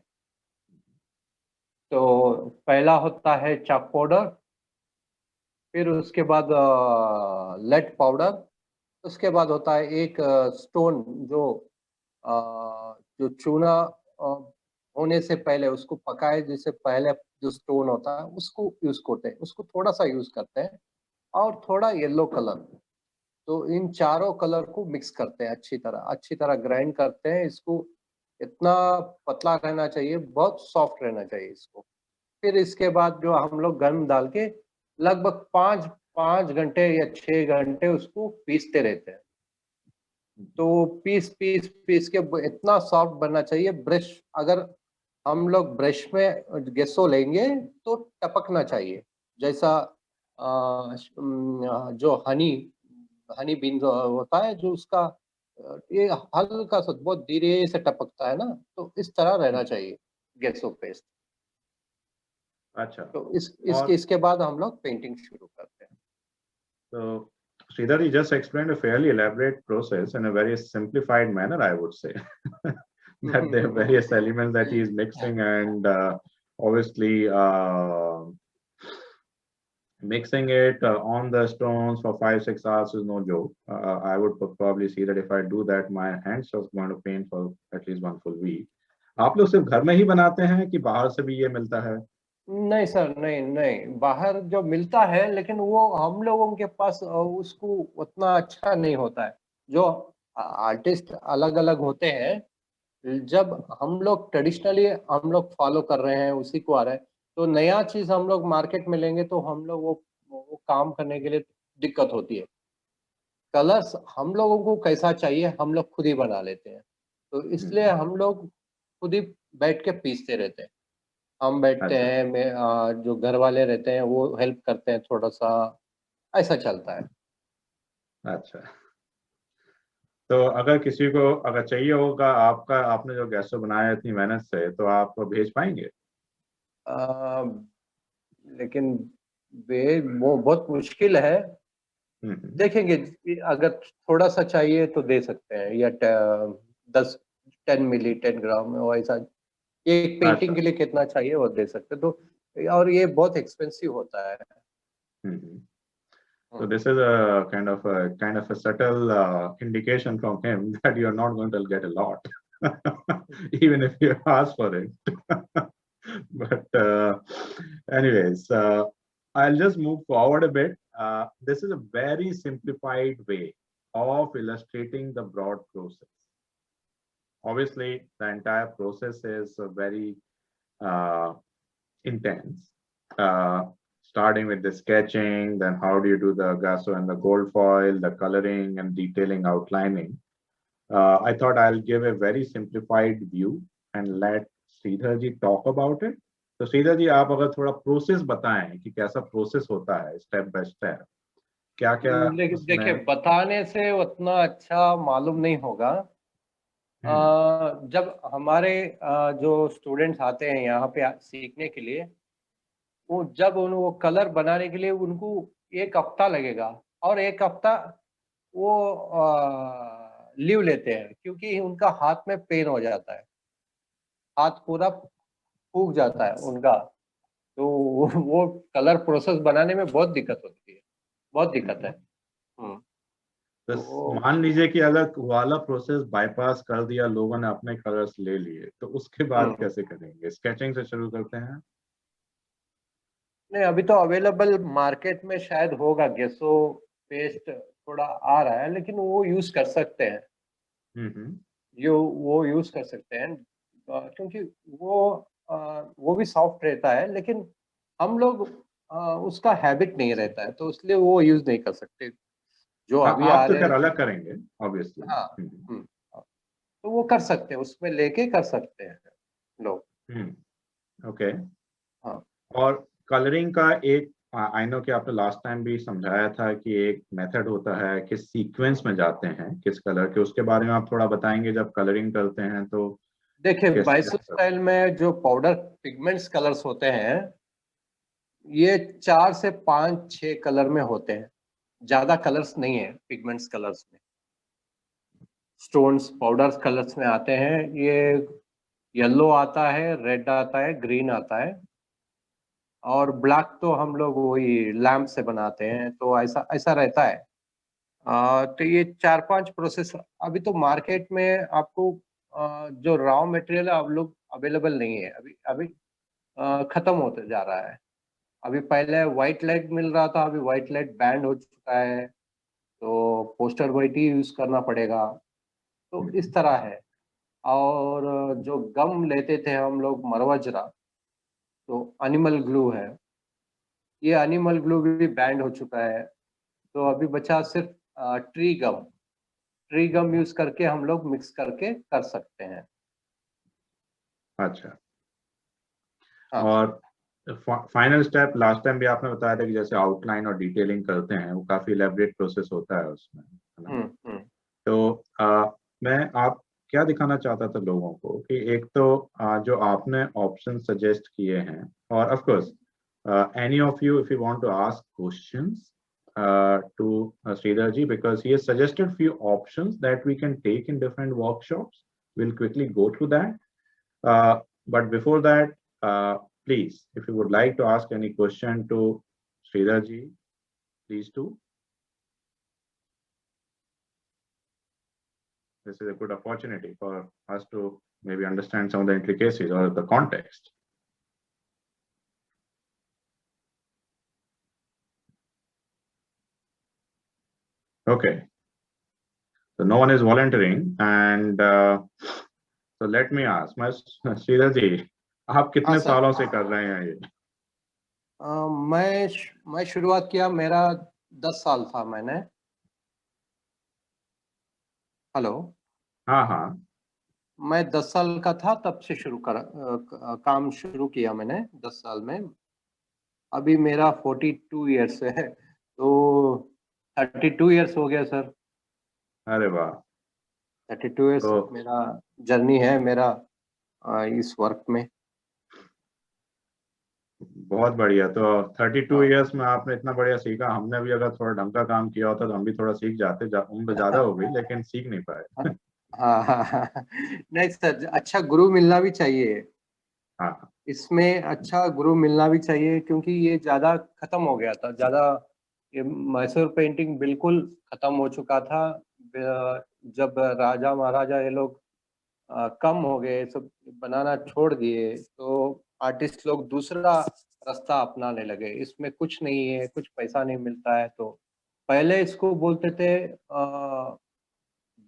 तो पहला होता है चाक पाउडर, फिर उसके बाद लेड पाउडर, उसके बाद होता है एक स्टोन जो चूना होने से पहले उसको पकाए जिससे पहले जो स्टोन होता है उसको यूज करते हैं, उसको थोड़ा सा यूज करते हैं, और थोड़ा येलो कलर। तो इन चारों कलर को मिक्स करते हैं, अच्छी तरह ग्राइंड करते हैं। इसको इतना पतला रहना चाहिए, बहुत सॉफ्ट रहना चाहिए इसको। फिर इसके बाद जो हम लोग गरम डाल के लगभग 5 घंटे या 6 घंटे उसको पीसते रहते हैं। तो पीस के इतना सॉफ्ट बनना चाहिए। ब्रश, अगर हम लोग ब्रश में गेसो लेंगे तो टपकना चाहिए, जैसा जो हनी बीन होता है, जो उसका ये हल्का सा बहुत धीरे से टपकता है ना, तो इस तरह रहना चाहिए गेसो पेस्ट। अच्छा, तो और इसके बाद हम लोग पेंटिंग शुरू करते हैं। so Sridhar, you just explained a fairly elaborate process in a very simplified manner, I would say. That there are various elements that he is mixing and obviously mixing it on the stones for 5-6 hours is no joke. I would probably see that if I do that, my hands are going to pain for at least 1 full week. आप लोग सिर्फ घर में ही बनाते हैं कि बाहर से भी ये मिलता है? नहीं सर, नहीं, बाहर जो मिलता है, लेकिन वो हम लोगों के पास उसको उतना अच्छा नहीं होता है। जो आर्टिस्ट अलग अलग होते हैं, जब हम लोग ट्रेडिशनली हम लोग फॉलो कर रहे हैं, उसी को आ रहा है, तो नया चीज हम लोग मार्केट में लेंगे तो हम लोग वो काम करने के लिए दिक्कत होती है। कलर्स हम लोगों को कैसा चाहिए हम लोग खुद ही बना लेते हैं, तो इसलिए हम लोग खुद ही बैठ के पीसते रहते हैं। हम बैठते अच्छा। हैं, जो घर वाले रहते हैं वो हेल्प करते हैं थोड़ा सा, ऐसा चलता है। अच्छा, तो अगर किसी को अगर चाहिए होगा आपका, आपने जो गैसो बनाया इतनी मेहनत से, तो आप भेज पाएंगे? लेकिन वो बहुत मुश्किल है। देखेंगे, अगर थोड़ा सा चाहिए तो दे सकते हैं, या 10 मिली 10 ग्राम वैसा एक पेंटिंग के लिए कितना चाहिए वो दे सकते। तो और ये बहुत एक्सपेंसिव होता है। So this is a kind of a subtle indication from him that you're not going to get a lot, even if you ask for it. But anyways, I'll just move forward a bit. This is a very simplified way of illustrating the broad process. Obviously, the entire process is very intense. Starting with the sketching, then how do you do the gesso and the gold foil, the coloring and detailing, outlining. I thought I'll give a very simplified view and let Sridhar ji talk about it. तो श्रीधर जी, आप अगर थोड़ा process बताएं कि कैसा process होता है step by step, क्या क्या? देखिए, बताने से उतना अच्छा मालूम नहीं होगा। जब हमारे जो स्टूडेंट्स आते हैं यहाँ पे सीखने के लिए, वो जब वो कलर बनाने के लिए उनको 1 हफ्ता लगेगा, और 1 हफ्ता वो लीव लेते हैं, क्योंकि उनका हाथ में पेन हो जाता है, हाथ पूरा फूक जाता है उनका। तो वो कलर प्रोसेस बनाने में बहुत दिक्कत होती है, बहुत दिक्कत है। तो मान लीजिए कि अगर वाला प्रोसेस बाईपास कर दिया, लोगों ने अपने कलर्स ले लिए, तो उसके बाद कैसे करेंगे? स्केचिंग से शुरू करते हैं? नहीं, अभी तो अवेलेबल मार्केट में शायद होगा, गेसो पेस्ट थोड़ा आ रहा है, लेकिन वो यूज कर सकते हैं, हम्म। वो यूज कर सकते हैं, क्योंकि वो भी सॉफ्ट रहता है, लेकिन हम लोग उसका हैबिट नहीं रहता है, तो इसलिए वो यूज नहीं कर सकते जो हाँ, अभी आप आ तो रहे खैर हैं। अलग करेंगे ऑब्वियसली। हाँ। हम्म, तो वो कर सकते हैं, उसमें लेके कर सकते हैं लोग। ओके। हाँ। और कलरिंग का एक, आई नो कि आपने लास्ट टाइम भी समझाया था कि एक मेथड होता है किस सीक्वेंस में जाते हैं किस कलर के, उसके बारे में आप थोड़ा बताएंगे जब कलरिंग करते हैं तो देखिए, किस माइसूर स्टाइल में जो पाउडर पिगमेंट्स कलर्स होते हैं, ये 4 से 5 6 कलर में होते हैं, ज्यादा कलर्स नहीं है पिगमेंट्स कलर्स में। स्टोन्स पाउडर कलर्स में आते हैं, ये येलो आता है, रेड आता है, ग्रीन आता है, और ब्लैक तो हम लोग वही लैम्प से बनाते हैं, तो ऐसा ऐसा रहता है। तो ये 4 5 प्रोसेस अभी तो मार्केट में आपको जो रॉ मटेरियल आप लोग अवेलेबल नहीं है, अभी अभी खत्म होते जा रहा है। अभी पहले व्हाइट लाइट मिल रहा था, अभी व्हाइट लाइट बैंड हो चुका है, तो पोस्टर व्हाइट ही यूज करना पड़ेगा, तो इस तरह है। और जो गम लेते थे हम लोग मरवजरा, तो एनिमल ग्लू है, ये एनिमल ग्लू भी बैंड हो चुका है, तो अभी बचा सिर्फ ट्री गम यूज करके हम लोग मिक्स करके कर सकते हैं। अच्छा। हाँ। और फाइनल स्टेप लास्ट टाइम भी आपने बताया था कि जैसे आउटलाइन और डिटेलिंग करते हैं वो काफी इलेबरेट प्रोसेस होता है उसमें, है ना? हम्म। तो मैं आप क्या दिखाना चाहता था लोगों को कि एक तो जो आपने ऑप्शन सजेस्ट किए हैं, और of course any of you if you want to ask questions to Sridhar ji, because he has suggested few options that we can take in different workshops. We'll quickly go through that. But before that, please, if you would like to ask any question to Sridhar ji, please do. This is a good opportunity for us to maybe understand some of the intricacies or the context. Okay, so no one is volunteering, and so let me ask, my Sridhar ji, आप कितने हाँ sir. सालों से कर रहे हैं ये? मैं शुरुआत किया, मेरा 10 साल था। मैंने, हेलो, हाँ हाँ। मैं 10 साल का था तब से काम शुरू किया मैंने 10 साल में। अभी मेरा 42 ईयर्स है, तो 32 ईयर्स हो गया सर। अरे वाह। 32 ईयर्स तो मेरा जर्नी है मेरा इस वर्क में। बहुत बढ़िया। तो 32 हाँ। इयर्स में आपने इतना बढ़िया सीखा। हमने भी अगर थोड़ा ढंग का काम किया होता तो हम भी थोड़ा सीख जाते। उम्र ज्यादा हो गई लेकिन सीख नहीं पाए। हाँ हाँ हाँ। नहीं सर, अच्छा गुरु मिलना भी चाहिए, हाँ। इसमें अच्छा गुरु मिलना भी चाहिए, क्योंकि ये ज्यादा खत्म हो गया था, ज्यादा ये मैसूर पेंटिंग बिल्कुल खत्म हो चुका था। जब राजा महाराजा ये लोग कम हो गए, सब बनाना छोड़ दिए, तो आर्टिस्ट लोग दूसरा रास्ता अपनाने लगे। इसमें कुछ नहीं है, कुछ पैसा नहीं मिलता है, तो पहले इसको बोलते थे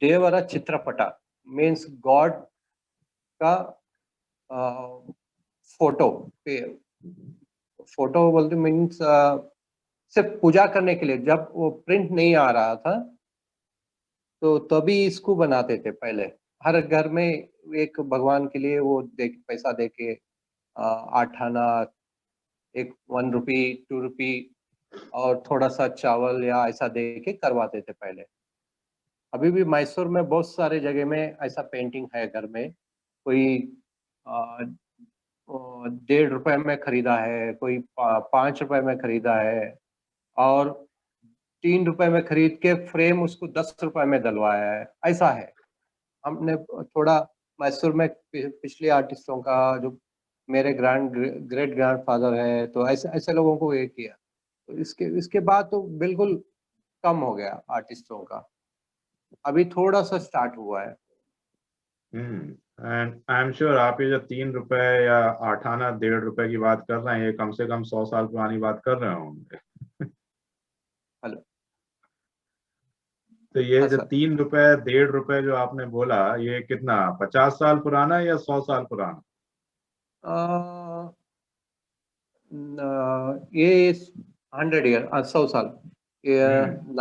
देवरा चित्रपटा, मीन्स गॉड का फोटो पे, फोटो बोलते मीन्स सिर्फ पूजा करने के लिए। जब वो प्रिंट नहीं आ रहा था, तो तभी इसको बनाते थे पहले। हर घर में एक भगवान के लिए वो पैसा दे के 8 आना, एक 1 रुपी 2 रुपी, और थोड़ा सा चावल या ऐसा दे के करवाते थे पहले। अभी भी मैसूर में बहुत सारे जगह में ऐसा पेंटिंग है घर में। कोई 1.5 रुपए में खरीदा है, कोई 5 रुपए में खरीदा है, और 3 रुपए में खरीद के फ्रेम उसको 10 रुपए में डलवाया है, ऐसा है। हमने थोड़ा मैसूर में पिछले आर्टिस्टों का, जो मेरे ग्रेट ग्रैंडफादर है, तो ऐसे ऐसे लोगों को ये किया। तो इसके इसके बाद तो बिल्कुल कम हो गया आर्टिस्टों का, अभी थोड़ा सा स्टार्ट हुआ है। एंड आई एम श्योर आप ये जो 3 रुपए या 8 आना 1.5 रुपए की बात कर रहे हैं, ये कम से कम 100 साल पुरानी बात कर रहे होंगे। हेलो। तो ये हाँ जो सर। 3 रुपए 1.5 रुपए जो आपने बोला, ये कितना 50 साल पुराना या 100 साल पुराना? ये 100 ईयर 100 साल, ये हम्म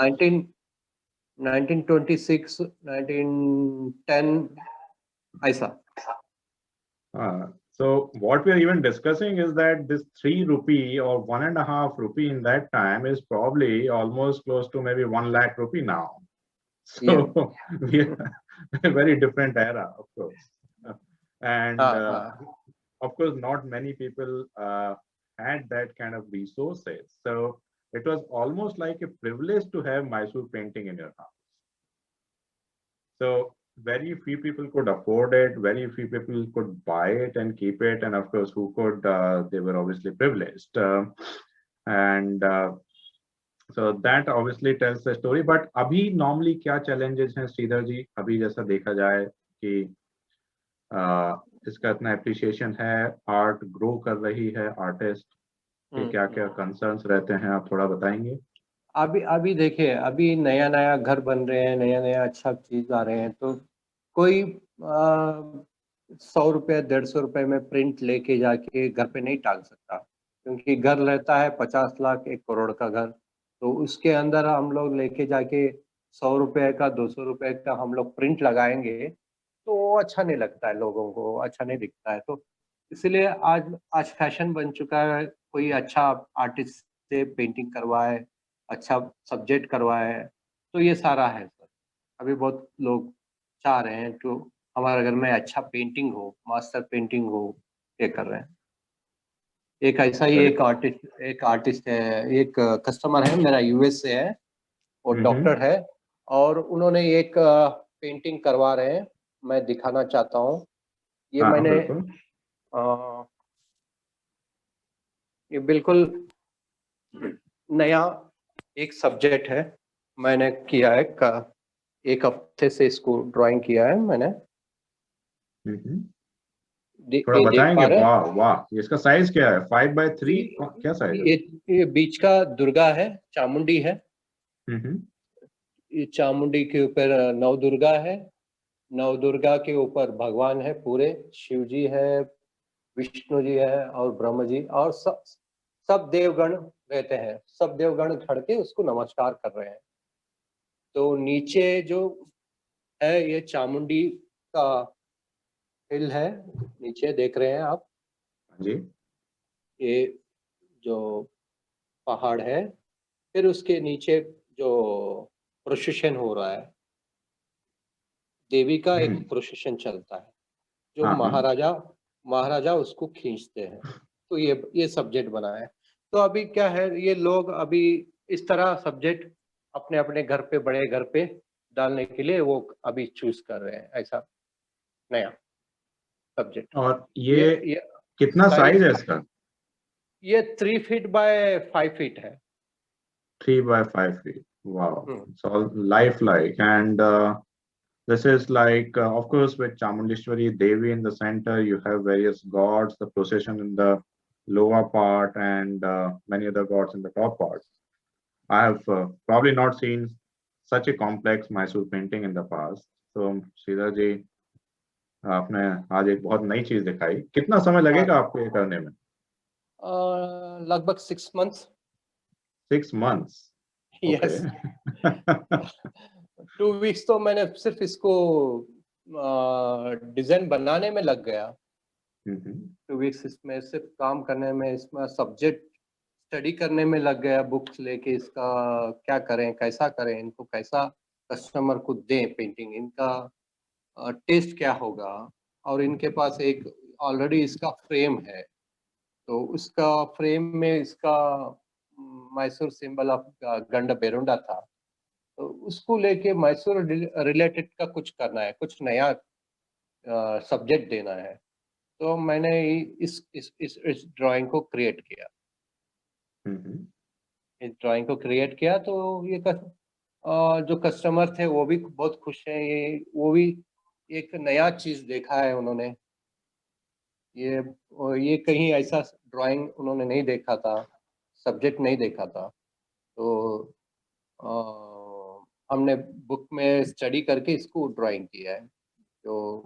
1926 1910 ऐसा। So what we are even discussing is that this 3 rupee or 1.5 rupee in that time is probably almost close to maybe 1 lakh rupee now. So we are a very different era, of course. And of course, not many people had that kind of resources. So it was almost like a privilege to have Mysore painting in your house. So very few people could afford it, very few people could buy it and keep it, and of course who could, they were obviously privileged. And so that obviously tells the story. But अभी normally क्या challenges हैं श्रीधर जी? अभी जैसा देखा जाए कि इसका इतना appreciation है, art grow कर रही है, artist के क्या क्या concerns रहते हैं, आप थोड़ा बताएंगे? अभी देखिए, अभी नया नया घर बन रहे हैं, नया नया अच्छा चीज आ रहे हैं, तो कोई 100 रुपये 150 रुपये में प्रिंट लेके जाके घर पे नहीं टांग सकता, क्योंकि घर रहता है 50 लाख 1 करोड़ का घर, तो उसके अंदर हम लोग लेके जाके 100 रुपये का 200 रुपये का हम लोग प्रिंट लगाएंगे तो वो अच्छा नहीं लगता है, लोगों को अच्छा नहीं दिखता है। तो इसलिए आज फैशन बन चुका है, कोई अच्छा आर्टिस्ट से पेंटिंग करवाए, अच्छा सब्जेक्ट करवाए, तो ये सारा है सर। अभी बहुत लोग चाह रहे हैं तो हमारे घर में अच्छा पेंटिंग हो, मास्टर पेंटिंग हो, ये कर रहे हैं। एक ऐसा ही एक आर्टिस्ट है, एक कस्टमर है मेरा, यूएस से है, वो डॉक्टर है, और उन्होंने एक पेंटिंग करवा रहे हैं, मैं दिखाना चाहता हूँ। ये मैंने ये बिल्कुल नया एक सब्जेक्ट है, मैंने किया है, एक हफ्ते से इसको ड्राइंग किया है मैंने। थोड़ा बताएंगे? वाह वाह, इसका साइज क्या है? 5x3 क्या साइज है? ये बीच का दुर्गा है, चामुंडी है। ये चामुंडी के ऊपर नव दुर्गा है, नव दुर्गा के ऊपर भगवान है, पूरे शिव जी है, विष्णु जी है और ब्रह्म जी, और सब देवगण रहते हैं, सब देवगण खड़ के उसको नमस्कार कर रहे हैं। तो नीचे जो है ये चामुंडी का हिल है, नीचे देख रहे हैं आप जी, ये जो पहाड़ है, फिर उसके नीचे जो प्रोसेशन हो रहा है, देवी का एक प्रोसेशन चलता है, जो महाराजा उसको खींचते हैं। तो ये सब्जेक्ट बना है। तो अभी क्या है, ये लोग अभी इस तरह सब्जेक्ट अपने अपने घर पे, बड़े घर पे डालने के लिए वो अभी चूज कर रहे हैं, ऐसा नया सब्जेक्ट। और ये कितना साइज है इसका? ये 3 फीट बाय 5 फीट है। 3 by 5 feet. Wow. It's all lifelike. And this is like, of course, with Chamundeshwari Devi in the center, you have various gods, the procession in the lower part, and many other gods in the top part. I have probably not seen such a complex Mysore painting in the past. So, Sridhar ji, आपने आज एक बहुत नई चीज दिखाई। कितना समय लगेगा आपको ये करने में? लगभग 6 months. 6 months. Yes. 2 weeks तो मैंने सिर्फ इसको डिजाइन बनाने में लग गया। 2 weeks इसमें सिर्फ काम करने में, इसमें सब्जेक्ट स्टडी करने में लग गया, बुक्स लेके इसका क्या करें, कैसा करें, इनको कैसा कस्टमर को दें पेंटिंग, इनका टेस्ट क्या होगा, और इनके पास एक ऑलरेडी इसका फ्रेम है, तो उसका फ्रेम में इसका मैसूर सिंबल ऑफ गंड बेरुंडा था, तो उसको लेके मैसूर रिलेटेड का कुछ करना है, कुछ नया सब्जेक्ट देना है। तो मैंने इस ड्राइंग को क्रिएट किया। इस ड्राइंग को क्रिएट किया तो ये जो कस्टमर थे वो भी बहुत खुश हैं, ये वो भी एक नया चीज देखा है उन्होंने, ये कहीं ऐसा ड्राइंग उन्होंने नहीं देखा था, सब्जेक्ट नहीं देखा था, तो हमने बुक में स्टडी करके इसको ड्राइंग किया है, तो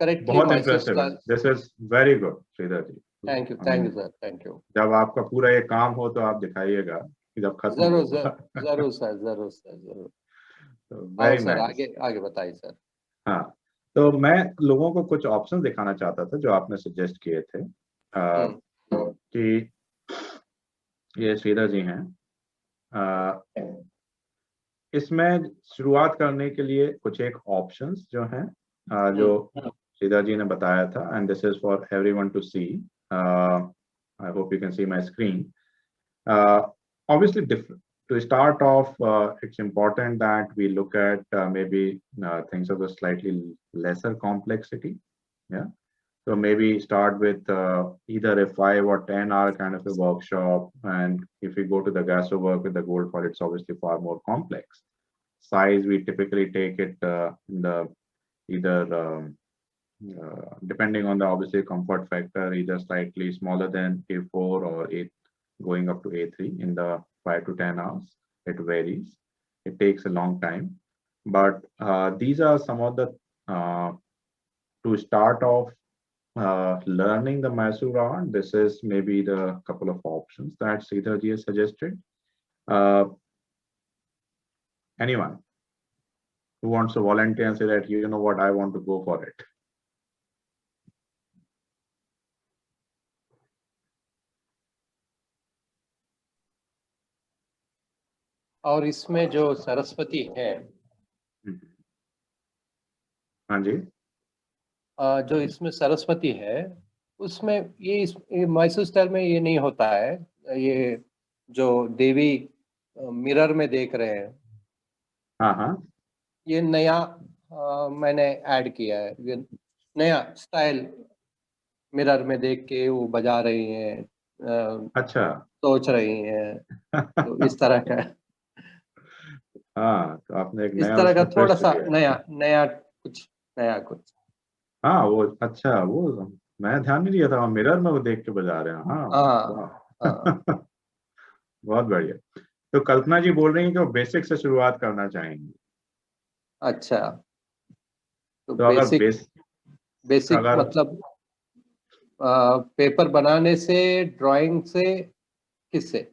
करेक्टली बहुत मैसूर इंप्रेसिव है, style. This is very good Shridhar ji. Thank you sir, thank you. जब आपका पूरा ये काम हो तो आप दिखाइएगा कि जब खत्म जरूर होगा। जरूर सर, जरूर सर, जरूर। तो और वेरी सर नाइस। आगे बताइए सर। हाँ, तो मैं लोगों को कुछ ऑप्शन दिखाना चाहता था जो आपने सजेस्ट किए थे, कि ये श्रीधर जी हैं, इसमें शुरुआत करने के लिए कुछ एक ऑप्शंस जो हैं, जो श्रीधर जी ने बताया था, and this is for everyone to see. I hope you can see my screen. Obviously, to start off, it's important that we look at maybe things of a slightly lesser complexity. Yeah. So maybe start with either a 5 or 10 hour kind of a workshop. And if we go to the Gasso work with the gold foil, it's obviously far more complex. Size, we typically take it in the either depending on the obviously comfort factor, either slightly smaller than A4 or A, going up to A3 in the 5 to 10 hours. It varies. It takes a long time, but these are some of the to start off learning the Mysore art. This is maybe the couple of options that Sridhar ji has suggested. Anyone who wants to volunteer and say that, you know what, I want to go for it. और इसमें जो सरस्वती है, हाँ जी, जो इसमें सरस्वती है, उसमें ये मैसूर स्टाइल में ये नहीं होता है। ये जो देवी मिरर में देख रहे हैं, हाँ हाँ, ये नया मैंने ऐड किया है, ये नया स्टाइल मिरर में देख के वो बजा रही हैं, अच्छा, सोच रही हैं, तो इस तरह का हाँ, तो आपने एक इस नया तरह का उसमें थोड़ा twist सा दिया है। नया कुछ। हाँ, वो अच्छा, वो मैं ध्यान नहीं दिया था, मिरर में वो देख के बजा रहे हैं। हाँ, वाह। बहुत बढ़िया। तो कल्पना जी बोल रही हैं कि वो बेसिक से शुरुआत करना चाहेंगी। अच्छा, तो अगर बेसिक अगर मतलब पेपर बनाने से, ड्राइंग से, किससे?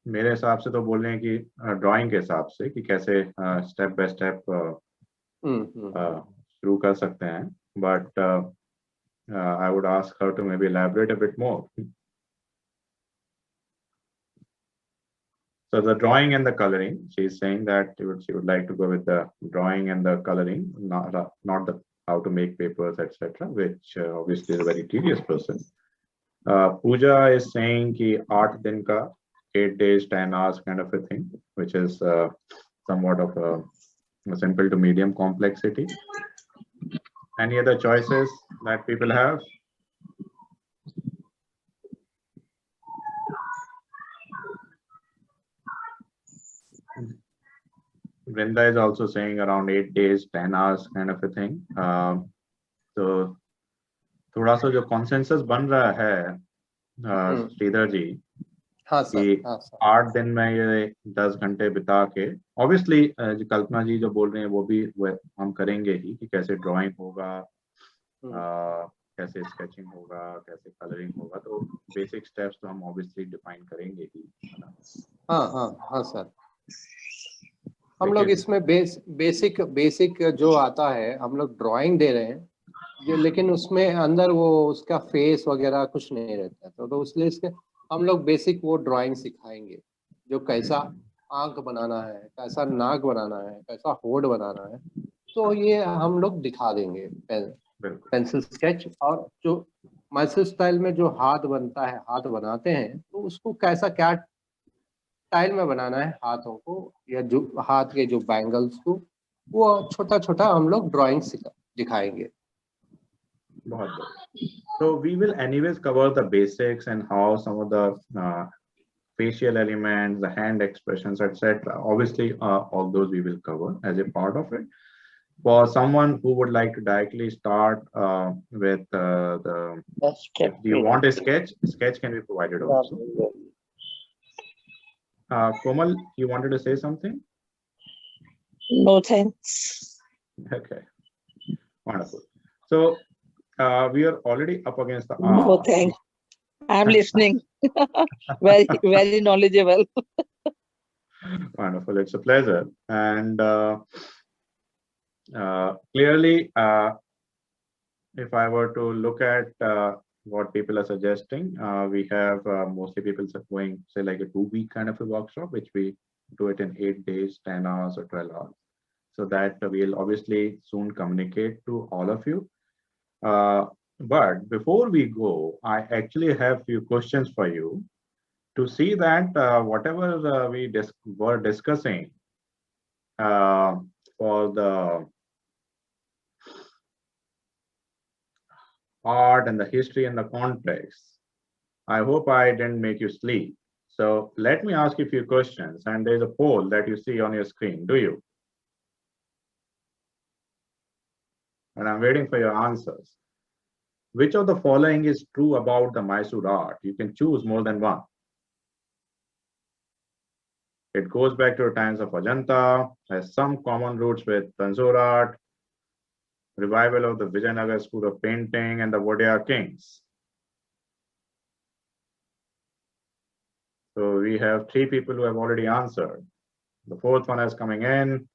मेरे हिसाब से तो बोल रहे हैं कि ड्राइंग के हिसाब से कि कैसे स्टेप बाय स्टेप शुरू कर सकते हैं, but I would ask her to maybe elaborate a bit more. So the drawing and the coloring, she's saying that she would like to go with the drawing and the coloring, not the how to make papers, etc., which obviously is a very tedious process. Pooja is saying ki 8 din ka 8 days 10 hours kind of a thing, which is somewhat of a simple to medium complexity. Any other choices that people have? Vrinda is also saying around 8 days 10 hours kind of a thing. तो थोड़ा सा जो consensus बन रहा है श्रीधर जी, हाँ sir, कि 8 दिन में ये 10 घंटे बिता के, ऑब्वियसली कल्पना जी जो बोल रहे हैं वो भी हम करेंगे ही, कि कैसे ड्राइंग होगा, कैसे स्केचिंग होगा, कैसे कलरिंग होगा, तो बेसिक स्टेप्स तो हम ऑब्वियसली डिफाइन करेंगे ही, है ना? हाँ सर। हम लोग इसमें बेसिक जो आता है, हम लोग ड्राइंग दे रहे हैं, लेकिन उसमें अंदर वो उसका फेस वगैरह कुछ नहीं रहता, तो इसलिए इसके हम लोग बेसिक वो ड्राइंग सिखाएंगे, जो कैसा आंख बनाना है, कैसा नाक बनाना है, कैसा होठ बनाना है, तो ये हम लोग दिखा देंगे पेंसिल स्केच। और जो मैसूर स्टाइल में जो हाथ बनता है, हाथ बनाते हैं, तो उसको कैसा क्या स्टाइल में बनाना है हाथों को, या जो हाथ के जो बैंगल्स को, वो छोटा छोटा हम लोग ड्राइंग दिखाएंगे। बहुत बढ़िया। So we will anyways cover the basics and how some of the facial elements, the hand expressions, etc. Obviously, all those we will cover as a part of it. For someone who would like to directly start with the, if you want a sketch can be provided also. Komal, you wanted to say something? No thanks. Okay, wonderful. So we are already up against the No hour. thanks. I'm listening. Very knowledgeable. Wonderful, it's a pleasure. And clearly, if I were to look at what people are suggesting, we have mostly people are going, say, like a 2-week kind of a workshop, which we do it in 8 days, 10 hours or 12 hours. So that we'll obviously soon communicate to all of you. But before we go, I actually have few questions for you to see that whatever we were discussing for the art and the history and the context, I hope I didn't make you sleep. So let me ask you a few questions, and there's a poll that you see on your screen. Do you? And I'm waiting for your answers. Which of the following is true about the Mysore art? You can choose more than one. It goes back to the times of Ajanta, has some common roots with Tanjore art, revival of the Vijayanagar school of painting, and the Wadiyar kings. So we have 3 people who have already answered. The 4th one is coming in.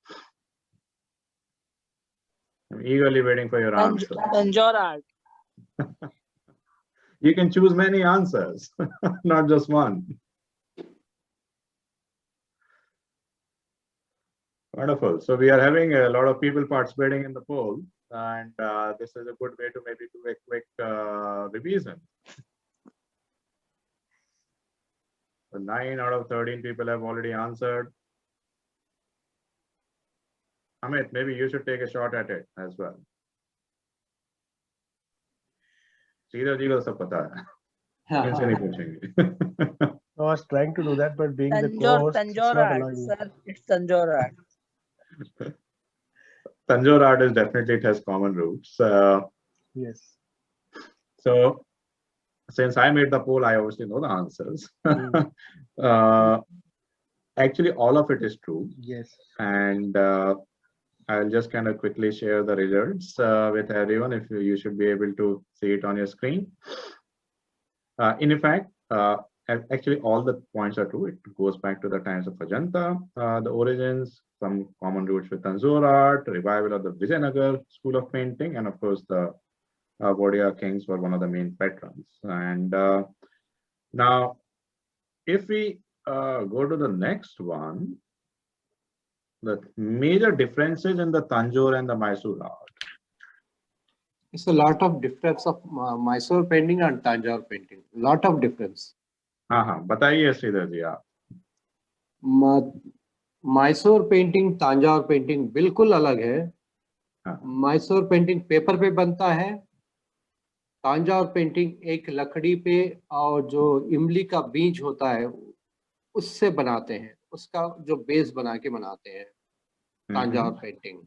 I'm eagerly waiting for your answer. Tanjore art. You can choose many answers, not just one. Wonderful. So we are having a lot of people participating in the poll, and this is a good way to maybe do a quick revision. So 9 out of 13 people have already answered. Amit, maybe you should take a shot at it as well. Sridhar ji ko sab pata hai. इनसे नहीं पूछेंगे. I was trying to do that, but being the co-host, it's Tanjore not art, allowing me. sir. It's Tanjore art. Tanjore art is definitely, it has common roots. Yes. So since I made the poll, I obviously know the answers. Actually, all of it is true. Yes. And I'll just kind of quickly share the results with everyone. If you should be able to see it on your screen. In fact, actually all the points are true. It goes back to the times of Ajanta, the origins, some common roots with Tanjore art, revival of the Vijayanagar school of painting, and of course the Wadiyar kings were one of the main patrons. And now, if we go to the next one, the major differences in the Tanjore and the Mysore art. It's a lot of difference of Mysore painting and Tanjore painting. Lot of difference. हाँ, बताइए श्रीधर जी आप. Mysore painting Tanjore painting बिल्कुल अलग है. Mysore painting paper पे बनता है, Tanjore painting एक लकड़ी पे और जो इमली का बीज होता है उससे बनाते हैं, उसका जो बेस बना के बनाते हैं तंजौर पेंटिंग.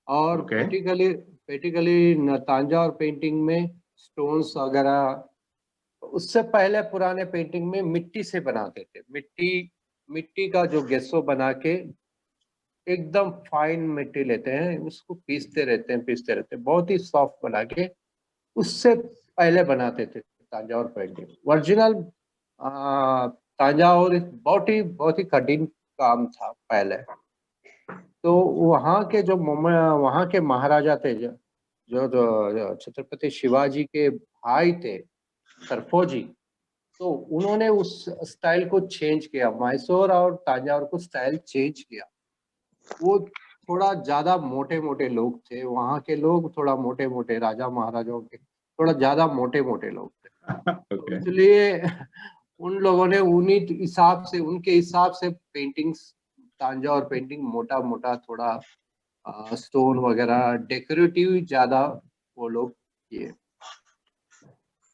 और पेटिकली तंजौर पेंटिंग में स्टोन्स वगैरह उससे पहले पुराने पेंटिंग में मिट्टी से बनाते थे. मिट्टी का जो गेसो बना के एकदम फाइन मिट्टी लेते हैं, उसको पीसते रहते हैं, बहुत ही सॉफ्ट बना के उससे पहले बनाते थे तंजौर पेंटिंग. ओरिजिनल तंजौर बहुत ही कठिन काम था पहले. तो वहाँ के महाराजा थे जो छत्रपति शिवाजी के भाई थे सरफोजी, तो उन्होंने उस स्टाइल को चेंज किया. मैसूर और तंजौर को स्टाइल चेंज किया. वो थोड़ा ज्यादा मोटे लोग थे, वहाँ के लोग थोड़ा मोटे राजा महाराजाओं के थोड़ा ज्यादा मोटे लोग थे. इसलिए उन लोगों ने उनके हिसाब से पेंटिंग्स तंजौर पेंटिंग मोटा थोड़ा स्टोन वगैरह डेकोरेटिव ज्यादा वो लोग किए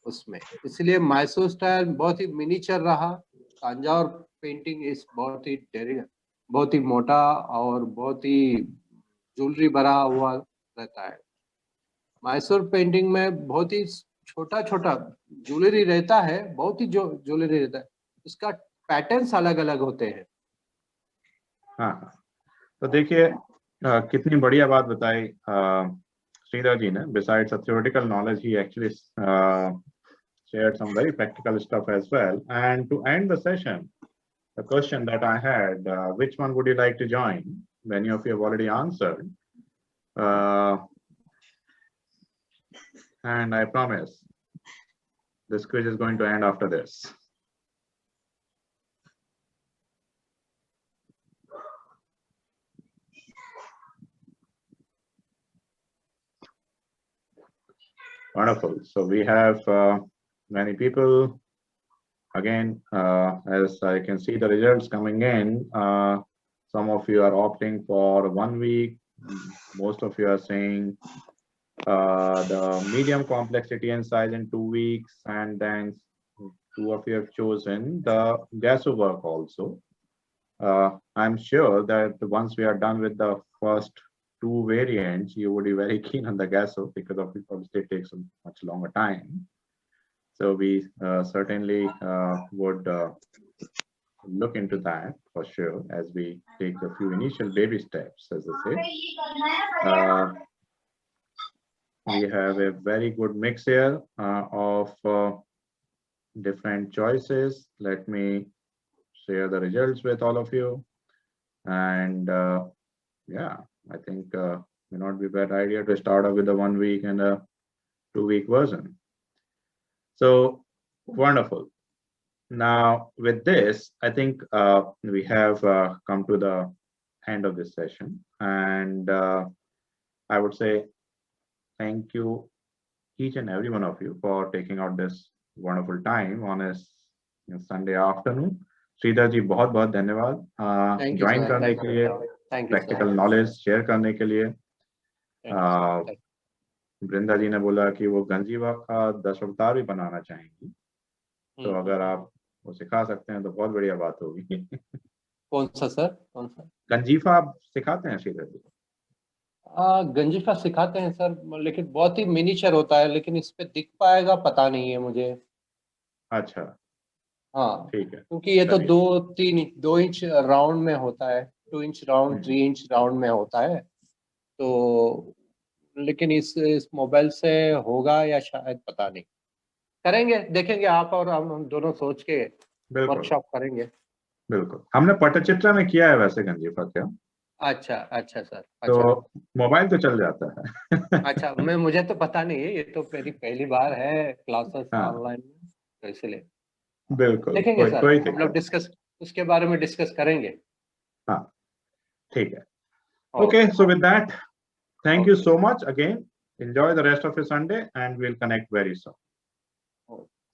उसमें. इसलिए मैसूर स्टाइल बहुत ही मिनीचर रहा. तंजौर पेंटिंग इस बहुत ही मोटा और बहुत ही ज्वेलरी भरा हुआ रहता है। मैसूर पेंटिंग में बहुत ही छोटा छोटा ज्वेलरी रहता है, बहुत ही जो ज्वेलरी रहता है, उसका पैटर्न्स अलग अलग होते हैं। हाँ, तो देखिए कितनी बढ़िया बात बताई श्रीधर जी ने। Besides a theoretical knowledge, he actually shared some very practical stuff as well. And to end the session, the question that I had, which one would you like to join? Many of you have already answered. And I promise this quiz is going to end after this. Wonderful. So we have many people. Again, as I can see the results coming in, some of you are opting for 1 week. Most of you are saying the medium complexity and size in 2 weeks, and then 2 of you have chosen the GASO work also. I'm sure that once we are done with the first 2 variants, you would be very keen on the GASO because obviously it takes a much longer time. So we certainly would look into that for sure as we take a few initial baby steps, as I say. We have a very good mix here of different choices. Let me share the results with all of you. And yeah, I think may not be a bad idea to start off with a 1 week and a 2 week version. So wonderful. Now with this, I think we have come to the end of this session, and I would say thank you each and every one of you for taking out this wonderful time on a Sunday afternoon. Shridhar जी बहुत बहुत धन्यवाद join करने के लिए, practical knowledge share करने के लिए। वृंदा जी ने बोला कि वो गंजीफा का 10 अवतार भी बनाना चाहेंगी, तो अगर आप वो सिखा सकते हैं तो बहुत बढ़िया बात होगी। कौन सा सर, कौन सा? गंजीफा आप सिखाते हैं श्रीधर जी? गंजीफा सिखाते हैं सर, लेकिन बहुत ही मिनीचर होता है, लेकिन इस पे दिख पाएगा पता नहीं है मुझे। अच्छा, हाँ ठीक है, क्योंकि ये तो 2 इंच राउंड में होता है, 2 इंच राउंड, 3 इंच राउंड में होता है, तो लेकिन इस मोबाइल से होगा या शायद पता नहीं। करेंगे, देखेंगे, आप और हम दोनों सोच के वर्कशॉप करेंगे। बिल्कुल, हमने पट्टचित्रा में किया है वैसे गंजीफा क्या। अच्छा अच्छा सर, तो अच्छा मोबाइल तो चल जाता है। अच्छा, मुझे तो पता नहीं है, ये तो मेरी पहली बार है क्लासेस ऑनलाइन में, तो इसलिए बिल्कुल देखेंगे सर, हम लोग डिस्कस उसके बारे में डिस्कस करेंगे। हाँ ठीक है, okay, so with that thank you so much again. Enjoy the rest of your Sunday and we'll connect very soon.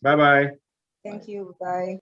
Bye bye. Thank you. Bye.